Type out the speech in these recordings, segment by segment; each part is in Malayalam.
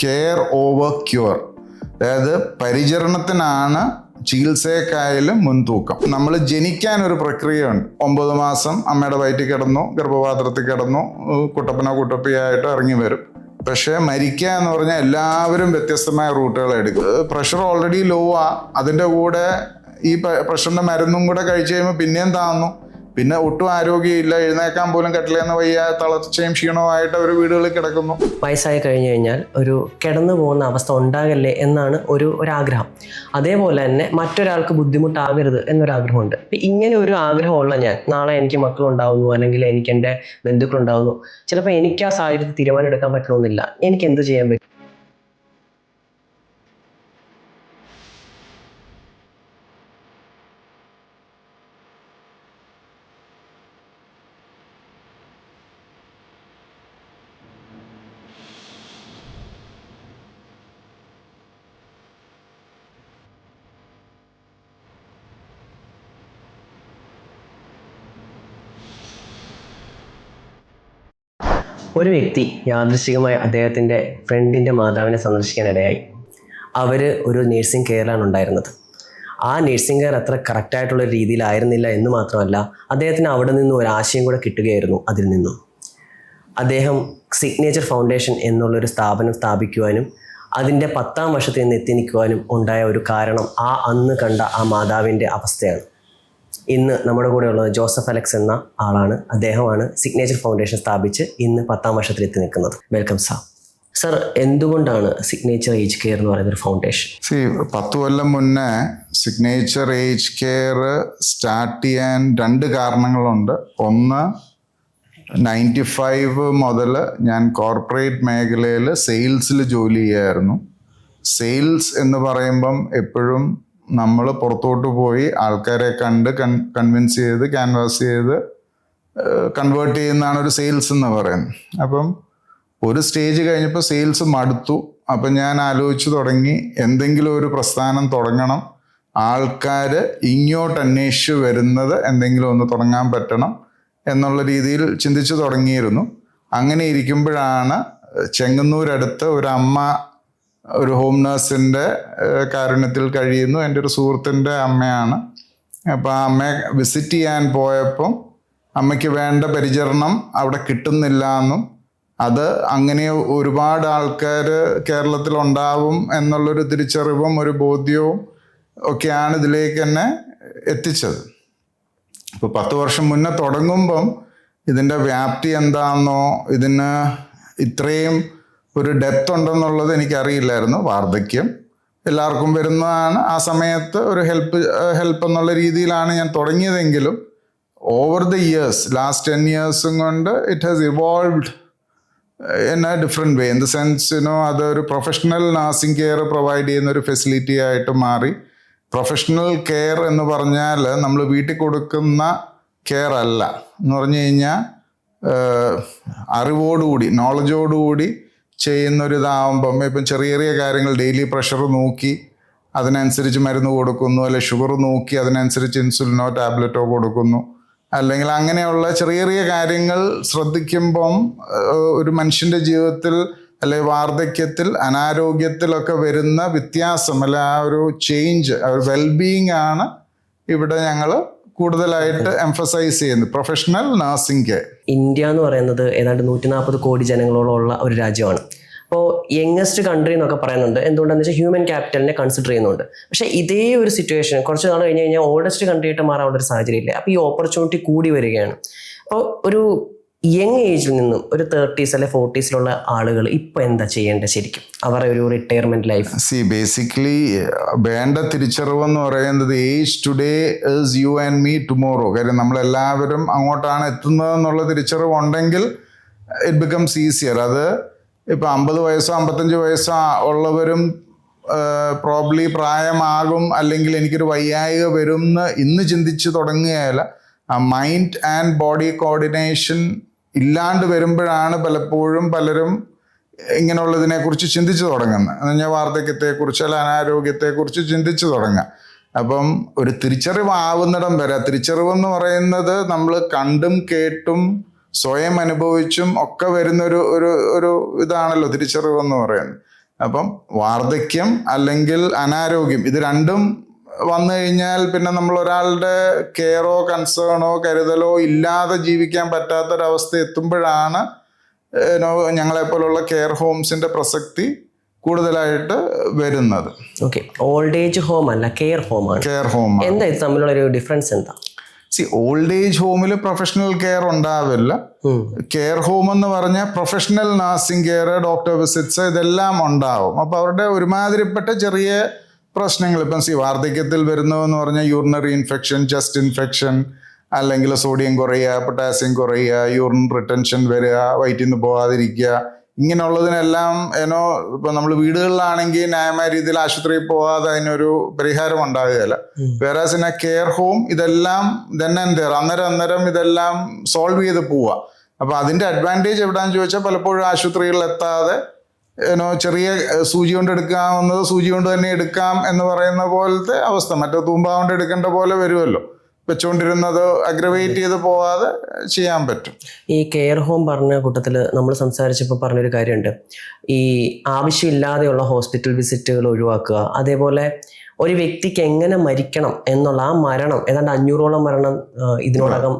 Care over cure. അതായത് പരിചരണത്തിനാണ് ചികിത്സയെക്കായാലും മുൻതൂക്കം. നമ്മൾ ജനിക്കാൻ ഒരു പ്രക്രിയയുണ്ട്. 9 മാസം അമ്മയുടെ വയറ്റിൽ കിടന്നു, ഗർഭപാത്രത്തിൽ കിടന്നു, കുട്ടപ്പനോ കുട്ടപ്പിയായിട്ട് ഇറങ്ങി വരും. പക്ഷേ മരിക്കുക എന്ന് പറഞ്ഞാൽ എല്ലാവരും വ്യത്യസ്തമായ റൂട്ടുകൾ എടുക്കും. പ്രഷർ ഓൾറെഡി ലോ അതിൻ്റെ കൂടെ ഈ പ്രഷറിൻ്റെ മരുന്നും കൂടെ കഴിച്ചു കഴിയുമ്പോൾ പിന്നെയും താന്നു, പിന്നെ ഒട്ടും ആരോഗ്യമില്ല, എഴുന്നേക്കാൻ പോലും കട്ടിലേന്ന് വയ്യ, തളർച്ചയും ക്ഷീണവുമായിട്ട് അവർ വീടുകളിൽ കിടക്കുന്നു. വയസ്സായി കഴിഞ്ഞു കഴിഞ്ഞാൽ ഒരു കിടന്നു പോകുന്ന അവസ്ഥ ഉണ്ടാകല്ലേ എന്നാണ് ഒരാഗ്രഹം. അതേപോലെ തന്നെ മറ്റൊരാൾക്ക് ബുദ്ധിമുട്ടാകരുത് എന്നൊരാഗ്രഹമുണ്ട്. ഇങ്ങനെ ഒരു ആഗ്രഹമുള്ള ഞാൻ നാളെ എനിക്ക് മക്കളുണ്ടാവുന്നു, അല്ലെങ്കിൽ എനിക്ക് എൻ്റെ ബന്ധുക്കളുണ്ടാവുന്നു, ചിലപ്പോൾ എനിക്ക് ആ സാഹചര്യത്തിൽ തീരുമാനം എടുക്കാൻ പറ്റണമെന്നില്ല. എനിക്ക് എന്ത് ചെയ്യാൻ പറ്റും? ഒരു വ്യക്തി യാദൃശ്ചികമായി അദ്ദേഹത്തിൻ്റെ ഫ്രണ്ടിൻ്റെ മാതാവിനെ സന്ദർശിക്കാനിടയായി. അവർ ഒരു നേഴ്സിംഗ് കെയറിലാണ് ഉണ്ടായിരുന്നത്. ആ നേഴ്സിംഗ് കെയർ അത്ര കറക്റ്റായിട്ടുള്ള രീതിയിലായിരുന്നില്ല എന്ന് മാത്രമല്ല, അദ്ദേഹത്തിന് അവിടെ നിന്നും ഒരു ആശയം കൂടെ കിട്ടുകയായിരുന്നു. അതിൽ നിന്നും അദ്ദേഹം സിഗ്നേച്ചർ ഫൗണ്ടേഷൻ എന്നുള്ളൊരു സ്ഥാപനം സ്ഥാപിക്കുവാനും അതിൻ്റെ 10ാം വർഷത്തിൽ നിന്ന് എത്തി നിൽക്കുവാനും ഉണ്ടായ ഒരു കാരണം അന്ന് കണ്ട ആ മാതാവിൻ്റെ അവസ്ഥയാണ്. ഇന്ന് നമ്മുടെ കൂടെ ഉള്ളത് ജോസഫ് അലക്സ് എന്ന ആളാണ്. അദ്ദേഹമാണ് സിഗ്നേച്ചർ ഫൗണ്ടേഷൻ സ്ഥാപിച്ച് ഇന്ന് 10ാം വർഷത്തിലെത്തി നിൽക്കുന്നത്. Welcome sir. സർ, എന്തുകൊണ്ടാണ് സിഗ്നേച്ചർ ഏജ് കെയർ എന്ന് പറയുന്ന ഒരു ഫൗണ്ടേഷൻ? 10 കൊല്ലം മുന്നേ സിഗ്നേച്ചർ ഏജ് കെയർ സ്റ്റാർട്ട് ചെയ്യാൻ 2 കാരണങ്ങളുണ്ട്. ഒന്ന്, 95 മുതൽ ഞാൻ കോർപ്പറേറ്റ് മേഖലയിൽ സെയിൽസിൽ ജോലി ചെയ്യായിരുന്നു. സെയിൽസ് എന്ന് പറയുമ്പം എപ്പോഴും നമ്മൾ പുറത്തോട്ട് പോയി ആൾക്കാരെ കണ്ട് കൺവിൻസ് ചെയ്ത് ക്യാൻവാസ് ചെയ്ത് കൺവേർട്ട് ചെയ്യുന്നതാണ് ഒരു സെയിൽസ് എന്ന് പറയുന്നത്. അപ്പം ഒരു സ്റ്റേജ് കഴിഞ്ഞപ്പോൾ സെയിൽസ് മടുത്തു. അപ്പം ഞാൻ ആലോചിച്ച് തുടങ്ങി, എന്തെങ്കിലും ഒരു പ്രസ്ഥാനം തുടങ്ങണം, ആൾക്കാർ ഇങ്ങോട്ട് അന്വേഷിച്ച് വരുന്നത് എന്തെങ്കിലും ഒന്ന് തുടങ്ങാൻ പറ്റണം എന്നുള്ള രീതിയിൽ ചിന്തിച്ചു തുടങ്ങിയിരുന്നു. അങ്ങനെ ഇരിക്കുമ്പോഴാണ് ചെങ്ങന്നൂരടുത്ത് ഒരു അമ്മ ഒരു ഹോം നേഴ്സിൻ്റെ കാരുണ്യത്തിൽ കഴിയുന്നു. എൻ്റെ ഒരു സുഹൃത്തിൻ്റെ അമ്മയാണ്. അപ്പോൾ ആ അമ്മയെ വിസിറ്റ് ചെയ്യാൻ പോയപ്പം അമ്മയ്ക്ക് വേണ്ട പരിചരണം അവിടെ കിട്ടുന്നില്ല എന്നും അത് അങ്ങനെ ഒരുപാട് ആൾക്കാർ കേരളത്തിലുണ്ടാവും എന്നുള്ളൊരു തിരിച്ചറിവും ഒരു ബോധ്യവും ഒക്കെയാണ് ഇതിലേക്ക് തന്നെ എത്തിച്ചത്. ഇപ്പോൾ 10 വർഷം മുന്നേ തുടങ്ങുമ്പം ഇതിൻ്റെ വ്യാപ്തി എന്താണെന്നോ ഇതിന് ഇത്രയും ഒരു ഡെപ്ത് ഉണ്ടെന്നുള്ളത് എനിക്കറിയില്ലായിരുന്നു. വാർദ്ധക്യം എല്ലാവർക്കും വരുന്നതാണ്. ആ സമയത്ത് ഒരു ഹെൽപ്പ് എന്നുള്ള രീതിയിലാണ് ഞാൻ തുടങ്ങിയതെങ്കിലും over the years, last 10 years കൊണ്ട് it has evolved in a different way. In the sense അതൊരു പ്രൊഫഷണൽ നഴ്സിംഗ് കെയർ പ്രൊവൈഡ് ചെയ്യുന്ന ഒരു ഫെസിലിറ്റി ആയിട്ട് മാറി. പ്രൊഫഷണൽ കെയർ എന്ന് പറഞ്ഞാൽ നമ്മൾ വീട്ടിൽ കൊടുക്കുന്ന കെയർ അല്ല. എന്ന് പറഞ്ഞു കഴിഞ്ഞാൽ അറിവോടുകൂടി, നോളജോടുകൂടി ചെയ്യുന്നൊരിതാവുമ്പം ഇപ്പം ചെറിയ ചെറിയ കാര്യങ്ങൾ, ഡെയിലി പ്രഷർ നോക്കി അതിനനുസരിച്ച് മരുന്ന് കൊടുക്കുന്നു, അല്ലെ ഷുഗർ നോക്കി അതിനനുസരിച്ച് ഇൻസുലിനോ ടാബ്ലറ്റോ കൊടുക്കുന്നു, അല്ലെങ്കിൽ അങ്ങനെയുള്ള ചെറിയ ചെറിയ കാര്യങ്ങൾ ശ്രദ്ധിക്കുമ്പം ഒരു മനുഷ്യൻ്റെ ജീവിതത്തിൽ അല്ലെ വാർദ്ധക്യത്തിൽ അനാരോഗ്യത്തിലൊക്കെ വരുന്ന വ്യത്യാസം അല്ലെ ആ ഒരു ചേഞ്ച്, ആ ഒരു വെൽബീയിങ് ആണ് ഇവിടെ ഞങ്ങൾ കൂടുതലായിട്ട് എംഫസൈസ് ചെയ്യുന്നത്. Professional nursing care. ഇന്ത്യ എന്ന് പറയുന്നത് ഏതാണ്ട് 140 കോടി ജനങ്ങളോളമുള്ള ഒരു രാജ്യമാണ്. അപ്പോൾ യങ്ങസ്റ്റ് കൺട്രി എന്നൊക്കെ പറയുന്നുണ്ട്. എന്തുകൊണ്ടാണെന്ന് വെച്ചാൽ ഹ്യൂമൻ ക്യാപിറ്റലിനെ കൺസിഡർ ചെയ്യുന്നുണ്ട്. പക്ഷേ ഇതേ ഒരു സിറ്റുവേഷൻ കുറച്ച് നാൾ കഴിഞ്ഞ് കഴിഞ്ഞാൽ ഓൾഡസ്റ്റ് കൺട്രി ആയിട്ട് മാറാനുള്ള ഒരു സാഹചര്യം ഇല്ല. അപ്പോൾ ഈ ഓപ്പർച്യൂണിറ്റി കൂടി വരികയാണ്. അപ്പോൾ ഒരു യങ് ഏജിൽ നിന്നും ഒരു 30s അല്ലെ 40s ആളുകൾ ഇപ്പം എന്താ ചെയ്യേണ്ടത് ശരിക്കും, അവരുടെ ഒരു റിട്ടയർമെന്റ് ലൈഫ്? ബേസിക്കലി വേണ്ട തിരിച്ചറിവെന്ന് പറയുന്നത് age today is U and me tomorrow. കാര്യം നമ്മളെല്ലാവരും അങ്ങോട്ടാണ് എത്തുന്നതെന്നുള്ള തിരിച്ചറിവുണ്ടെങ്കിൽ ഇറ്റ് ബിക്കംസ് ഈസിയർ. അത് ഇപ്പം 50 വയസ്സോ 55 വയസ്സോ ഉള്ളവരും പ്രോബ്ലി പ്രായമാകും, അല്ലെങ്കിൽ എനിക്കൊരു വയ്യായിക വരും എന്ന് ഇന്ന് ചിന്തിച്ച് തുടങ്ങുകയല്ല. ആ മൈൻഡ് ആൻഡ് ബോഡി കോർഡിനേഷൻ ഇല്ലാണ്ട് വരുമ്പോഴാണ് പലപ്പോഴും പലരും ഇങ്ങനെയുള്ളതിനെക്കുറിച്ച് ചിന്തിച്ചു തുടങ്ങുന്നത്. എന്ന് പറഞ്ഞാൽ വാർദ്ധക്യത്തെക്കുറിച്ച് അല്ല അനാരോഗ്യത്തെക്കുറിച്ച് ചിന്തിച്ചു തുടങ്ങുക. അപ്പം ഒരു തിരിച്ചറിവാവുന്നിടം വരെ, തിരിച്ചറിവെന്ന് പറയുന്നത് നമ്മൾ കണ്ടും കേട്ടും സ്വയം അനുഭവിച്ചും ഒക്കെ വരുന്നൊരു ഒരു ഇതാണല്ലോ തിരിച്ചറിവെന്ന് പറയുന്നത്. അപ്പം വാർദ്ധക്യം അല്ലെങ്കിൽ അനാരോഗ്യം ഇത് രണ്ടും വന്നു കഴിഞ്ഞാൽ പിന്നെ നമ്മൾ ഒരാളുടെ കെയറോ കൺസേണോ കരുതലോ ഇല്ലാതെ ജീവിക്കാൻ പറ്റാത്തൊരവസ്ഥ എത്തുമ്പോഴാണ് ഞങ്ങളെപ്പോലുള്ള കെയർ ഹോംസിന്റെ പ്രസക്തി കൂടുതലായിട്ട് വരുന്നത്. ഓക്കെ, ഓൾഡ് ഏജ് ഹോം അല്ല കെയർ ഹോം ആണ്. കെയർ ഹോം എന്താ ഇത് തമ്മിലുള്ള ഒരു ഡിഫറൻസ് എന്താ? ഓൾഡ് ഏജ് ഹോമിൽ പ്രൊഫഷണൽ കെയർ ഉണ്ടാവില്ല. കെയർ ഹോം എന്ന് പറഞ്ഞാൽ professional nursing care, doctor visits ഇതെല്ലാം ഉണ്ടാവും. അപ്പൊ അവരുടെ ഒരുമാതിരിപ്പെട്ട ചെറിയ പ്രശ്നങ്ങൾ ഇപ്പം വാർദ്ധക്യത്തിൽ വരുന്നതെന്ന് പറഞ്ഞാൽ യൂറിനറി ഇൻഫെക്ഷൻ, ചെസ്റ്റ് ഇൻഫെക്ഷൻ, അല്ലെങ്കിൽ സോഡിയം കുറയുക, പൊട്ടാസ്യം കുറയുക, യൂറിൻ റിട്ടൻഷൻ വരിക, വയറ്റിൽ നിന്ന് പോകാതിരിക്കുക, ഇങ്ങനെയുള്ളതിനെല്ലാം ഇപ്പൊ നമ്മൾ വീടുകളിലാണെങ്കിൽ ന്യായമായ രീതിയിൽ ആശുപത്രിയിൽ പോകാതെ അതിനൊരു പരിഹാരം ഉണ്ടാകുകയില്ല. വേറാസ് ഇൻ എ കെയർ ഹോം ഇതെല്ലാം അന്നേരം ഇതെല്ലാം സോൾവ് ചെയ്ത് പോവുക. അപ്പൊ അതിന്റെ അഡ്വാൻറ്റേജ് എവിടാന്ന് ചോദിച്ചാൽ പലപ്പോഴും ആശുപത്രികളിൽ എത്താതെ ചെറിയ സൂചി കൊണ്ട് എടുക്കാവുന്നത് സൂചി കൊണ്ട് തന്നെ എടുക്കാം എന്ന് പറയുന്ന പോലത്തെ അവസ്ഥ. മറ്റേ തൂമ്പ കൊണ്ട് എടുക്കേണ്ട പോലെ വരുമല്ലോ, വെച്ചുകൊണ്ടിരുന്നത് അഗ്രവേറ്റ് ചെയ്ത് പോവാതെ ചെയ്യാൻ പറ്റും. ഈ കെയർ ഹോം പറഞ്ഞ കൂട്ടത്തിൽ നമ്മൾ സംസാരിച്ചപ്പോൾ പറഞ്ഞൊരു കാര്യമുണ്ട്, ഈ ആവശ്യമില്ലാതെയുള്ള ഹോസ്പിറ്റൽ വിസിറ്റുകൾ ഒഴിവാക്കുക, അതേപോലെ ഒരു വ്യക്തിക്ക് എങ്ങനെ മരിക്കണം എന്നുള്ള ആ മരണം, ഏതാണ്ട് 500ഓളം മരണം ഇതിനോടകം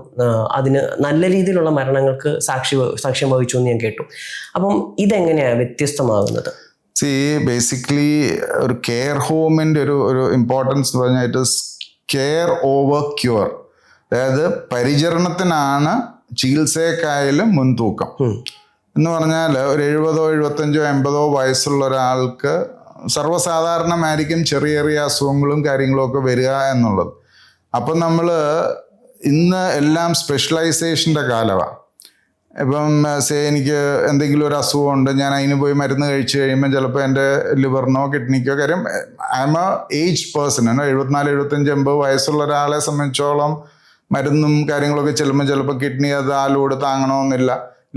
അതിന് നല്ല രീതിയിലുള്ള മരണങ്ങൾക്ക് സാക്ഷ്യം വഹിച്ചു എന്ന് ഞാൻ കേട്ടു. അപ്പം ഇതെങ്ങനെയാണ് വ്യത്യസ്തമാകുന്നത്? ബേസിക്കലി ഒരു കെയർ ഹോമിന്റെ ഒരു ഇമ്പോർട്ടൻസ് എന്ന് പറഞ്ഞാൽ it is care over cure. അതായത് പരിചരണത്തിനാണ് ചികിത്സയെക്കായാലും മുൻതൂക്കം. എന്ന് പറഞ്ഞാൽ ഒരു 70, 75, 80 വയസ്സുള്ള ഒരാൾക്ക് സർവ്വസാധാരണമായിരിക്കും ചെറിയ ചെറിയ അസുഖങ്ങളും കാര്യങ്ങളും ഒക്കെ വരിക എന്നുള്ളത്. അപ്പം നമ്മൾ ഇന്ന് എല്ലാം സ്പെഷ്യലൈസേഷൻ്റെ കാലമാണ്. ഇപ്പം എനിക്ക് എന്തെങ്കിലും ഒരു അസുഖമുണ്ട്, ഞാൻ അതിന് പോയി മരുന്ന് കഴിച്ചു കഴിയുമ്പോൾ ചിലപ്പോൾ എൻ്റെ ലിവറിനോ കിഡ്നിക്കോ, കാര്യം I M A aged person. 74, 75, 80 വയസ്സുള്ള ഒരാളെ സംബന്ധിച്ചോളം മരുന്നും കാര്യങ്ങളൊക്കെ ചെല്ലുമ്പോൾ ചിലപ്പോൾ കിഡ്നി അത് ആലോട് താങ്ങണമെന്നില്ല,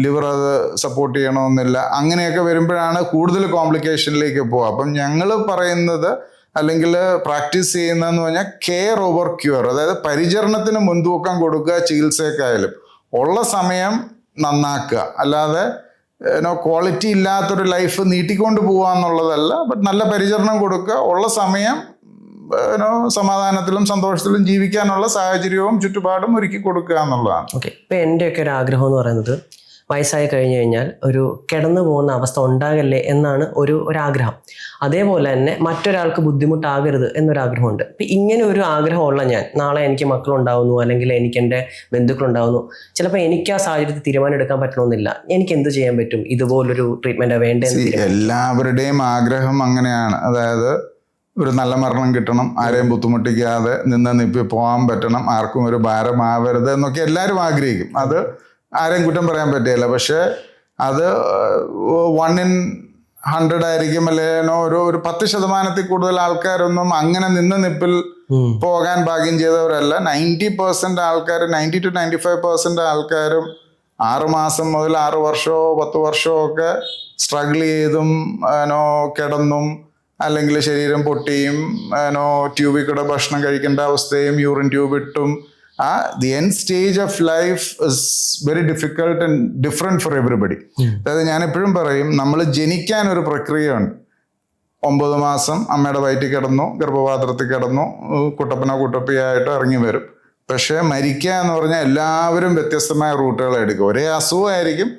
ലിവർ അത് സപ്പോർട്ട് ചെയ്യണമെന്നില്ല. അങ്ങനെയൊക്കെ വരുമ്പോഴാണ് കൂടുതൽ കോംപ്ലിക്കേഷനിലേക്ക് പോവുക. അപ്പം ഞങ്ങൾ പറയുന്നത് അല്ലെങ്കിൽ പ്രാക്ടീസ് ചെയ്യുന്നതെന്ന് പറഞ്ഞാൽ കെയർ ഓവർ ക്യൂർ. അതായത് പരിചരണത്തിന് മുൻതൂക്കം കൊടുക്കുക ചികിത്സക്കായാലും. ഉള്ള സമയം നന്നാക്കുക, അല്ലാതെ ക്വാളിറ്റി ഇല്ലാത്തൊരു ലൈഫ് നീട്ടിക്കൊണ്ട് പോവുക എന്നുള്ളതല്ല. ബട്ട് നല്ല പരിചരണം കൊടുക്കുക, ഉള്ള സമയം സമാധാനത്തിലും സന്തോഷത്തിലും ജീവിക്കാനുള്ള സാഹചര്യവും ചുറ്റുപാടും ഒരുക്കി കൊടുക്കുക എന്നുള്ളതാണ്. ഓക്കെ, ഇപ്പം എൻ്റെയൊക്കെ ഒരു ആഗ്രഹം എന്ന് പറയുന്നത് വയസ്സായി കഴിഞ്ഞു കഴിഞ്ഞാൽ ഒരു കിടന്നു പോകുന്ന അവസ്ഥ ഉണ്ടാകല്ലേ എന്നാണ് ഒരാഗ്രഹം. അതേപോലെ തന്നെ മറ്റൊരാൾക്ക് ബുദ്ധിമുട്ടാകരുത് എന്നൊരാഗ്രഹമുണ്ട്. ഇപ്പം ഇങ്ങനെ ഒരു ആഗ്രഹമുള്ള ഞാൻ നാളെ എനിക്ക് മക്കളുണ്ടാവുന്നു, അല്ലെങ്കിൽ എനിക്ക് എൻ്റെ ബന്ധുക്കളുണ്ടാവുന്നു, ചിലപ്പോൾ എനിക്ക് ആ സാഹചര്യത്തിൽ തീരുമാനം എടുക്കാൻ പറ്റണമെന്നില്ല. എനിക്ക് എന്ത് ചെയ്യാൻ പറ്റും? ഇതുപോലൊരു ട്രീറ്റ്മെൻറ്റാണ് വേണ്ടത്. എല്ലാവരുടെയും ആഗ്രഹം അങ്ങനെയാണ്. അതായത് ഒരു നല്ല മരണം കിട്ടണം, ആരെയും ബുദ്ധിമുട്ടിക്കാതെ നിപ്പി പോകാൻ പറ്റണം, ആർക്കും ഒരു ഭാരമാവരുത് എന്നൊക്കെ എല്ലാവരും ആഗ്രഹിക്കും. അത് ആരെയും കുറ്റം പറയാൻ പറ്റില്ല. പക്ഷെ അത് 1 in 100 ആയിരിക്കും, അല്ലേനോ ഒരു 10% കൂടുതൽ ആൾക്കാരൊന്നും അങ്ങനെ നിപ്പിൽ പോകാൻ ഭാഗ്യം ചെയ്തവരല്ല. 90% ആൾക്കാർ, 90 to 95% ആൾക്കാരും 6 മാസം മുതൽ 6 വർഷമോ 10 വർഷമോ ഒക്കെ സ്ട്രഗിൾ ചെയ്തും കിടന്നും, അല്ലെങ്കിൽ ശരീരം പൊട്ടിയും ട്യൂബിൽ കൂടെ ഭക്ഷണം കഴിക്കേണ്ട അവസ്ഥയും യൂറിൻ ട്യൂബ് ഇട്ടും the end stage of life is very difficult and different for everybody. അതായത് ഞാൻ എപ്പോഴും പറയും, നമ്മൾ ജനിക്കാൻ ഒരു പ്രക്രിയയുണ്ട്. 9 മാസം അമ്മയുടെ വയറ്റിൽ കിടന്നു, ഗർഭപാത്രത്തിൽ കിടന്നു, കുട്ടപ്പനോ കുട്ടപ്പിയായിട്ട് ഇറങ്ങി വരും. പക്ഷെ മരിക്കുക എന്ന് പറഞ്ഞാൽ എല്ലാവരും വ്യത്യസ്തമായ റൂട്ടുകൾ എടുക്കും. ഒരേ അസുഖമായിരിക്കും,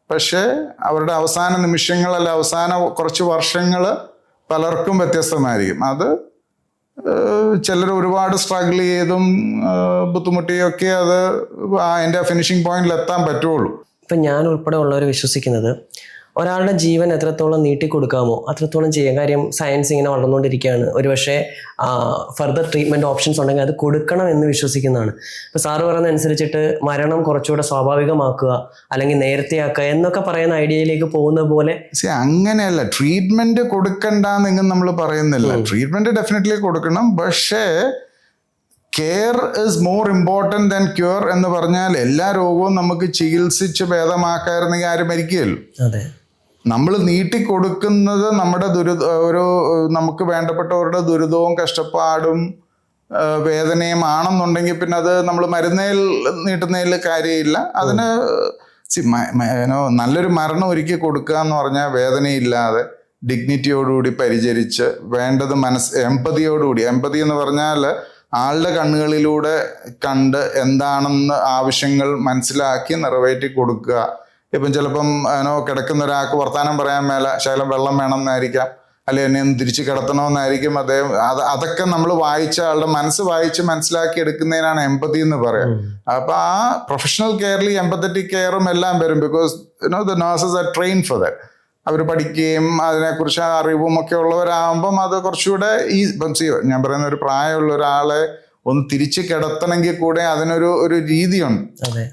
പക്ഷെ അവരുടെ അവസാന നിമിഷങ്ങൾ അല്ല അവസാന കുറച്ച് വർഷങ്ങൾ പലർക്കും വ്യത്യസ്തമായിരിക്കും. അത് ചിലർ ഒരുപാട് സ്ട്രഗിൾ ചെയ്തും ബുദ്ധിമുട്ടിയൊക്കെ അത് അതിൻ്റെ ഫിനിഷിംഗ് പോയിന്റിൽ എത്താൻ പറ്റുള്ളൂ. ഇപ്പം ഞാൻ ഉൾപ്പെടെ ഉള്ളവർ വിശ്വസിക്കുന്നത് ഒരാളുടെ ജീവൻ എത്രത്തോളം നീട്ടിക്കൊടുക്കാമോ അത്രത്തോളം ചെയ്യാം. കാര്യം സയൻസ് ഇങ്ങനെ വളർന്നുകൊണ്ടിരിക്കുകയാണ്. ഒരുപക്ഷെ ഫർദർ ട്രീറ്റ്മെൻറ്റ് ഓപ്ഷൻസ് ഉണ്ടെങ്കിൽ അത് കൊടുക്കണം എന്ന് വിശ്വസിക്കുന്നതാണ്. ഇപ്പോൾ സാറ് പറയുന്ന അനുസരിച്ചിട്ട് മരണം കുറച്ചുകൂടെ സ്വാഭാവികമാക്കുക, അല്ലെങ്കിൽ നേരത്തെയാക്കുക എന്നൊക്കെ പറയുന്ന ഐഡിയയിലേക്ക് പോകുന്ന പോലെ അങ്ങനെയല്ല. ട്രീറ്റ്മെൻറ്റ് കൊടുക്കണ്ടെന്ന് നമ്മൾ പറയുന്നില്ല. ട്രീറ്റ്മെൻറ്റ് ഡെഫിനറ്റ്ലി കൊടുക്കണം. പക്ഷേ care is more important than cure എന്ന് പറഞ്ഞാൽ എല്ലാ രോഗവും നമുക്ക് ചികിത്സിച്ച് ഭേദമാക്കായിരുന്നെങ്കിൽ ആരും മരിക്കുകയല്ലോ. അതെ, നമ്മൾ നീട്ടിക്കൊടുക്കുന്നത് നമ്മുടെ നമുക്ക് വേണ്ടപ്പെട്ടവരുടെ ദുരിതവും കഷ്ടപ്പാടും വേദനയും ആണെന്നുണ്ടെങ്കിൽ പിന്നെ അത് നമ്മൾ മരുന്നേൽ നീട്ടുന്നതിൽ കാര്യമില്ല. അതിന് നല്ലൊരു മരണം ഒരുക്കി കൊടുക്കുക എന്ന് പറഞ്ഞാൽ വേദനയില്ലാതെ, ഡിഗ്നിറ്റിയോടുകൂടി പരിചരിച്ച് വേണ്ടത് എമ്പതിയോടുകൂടി, എമ്പതി എന്ന് പറഞ്ഞാൽ ആളുടെ കണ്ണുകളിലൂടെ കണ്ട് എന്താണെന്ന് ആവശ്യങ്ങൾ മനസ്സിലാക്കി നിറവേറ്റി കൊടുക്കുക. ഇപ്പം ചിലപ്പം കിടക്കുന്ന ഒരാൾക്ക് വർത്താനം പറയാൻ മേല, ശകലം വെള്ളം വേണം എന്നായിരിക്കാം, അല്ലെ എന്നെ ഒന്ന് തിരിച്ച് കിടത്തണമെന്നായിരിക്കും അദ്ദേഹം. അതൊക്കെ നമ്മൾ വായിച്ച ആളുടെ മനസ്സ് വായിച്ച് മനസ്സിലാക്കി എടുക്കുന്നതിനാണ് എമ്പതി എന്ന് പറയാം. അപ്പൊ ആ പ്രൊഫഷണൽ കെയറിൽ എമ്പത്തറ്റിക് കെയറും എല്ലാം വരും. Because the nurses are train for that. അവർ പഠിക്കുകയും അതിനെക്കുറിച്ച് അറിവും ഒക്കെ ഉള്ളവരാകുമ്പം അത് കുറച്ചുകൂടെ ഇപ്പം ഞാൻ പറയുന്ന ഒരു പ്രായമുള്ള ഒരാളെ ഒന്ന് തിരിച്ച് കിടത്തണമെങ്കിൽ കൂടെ അതിനൊരു രീതിയുണ്ട്.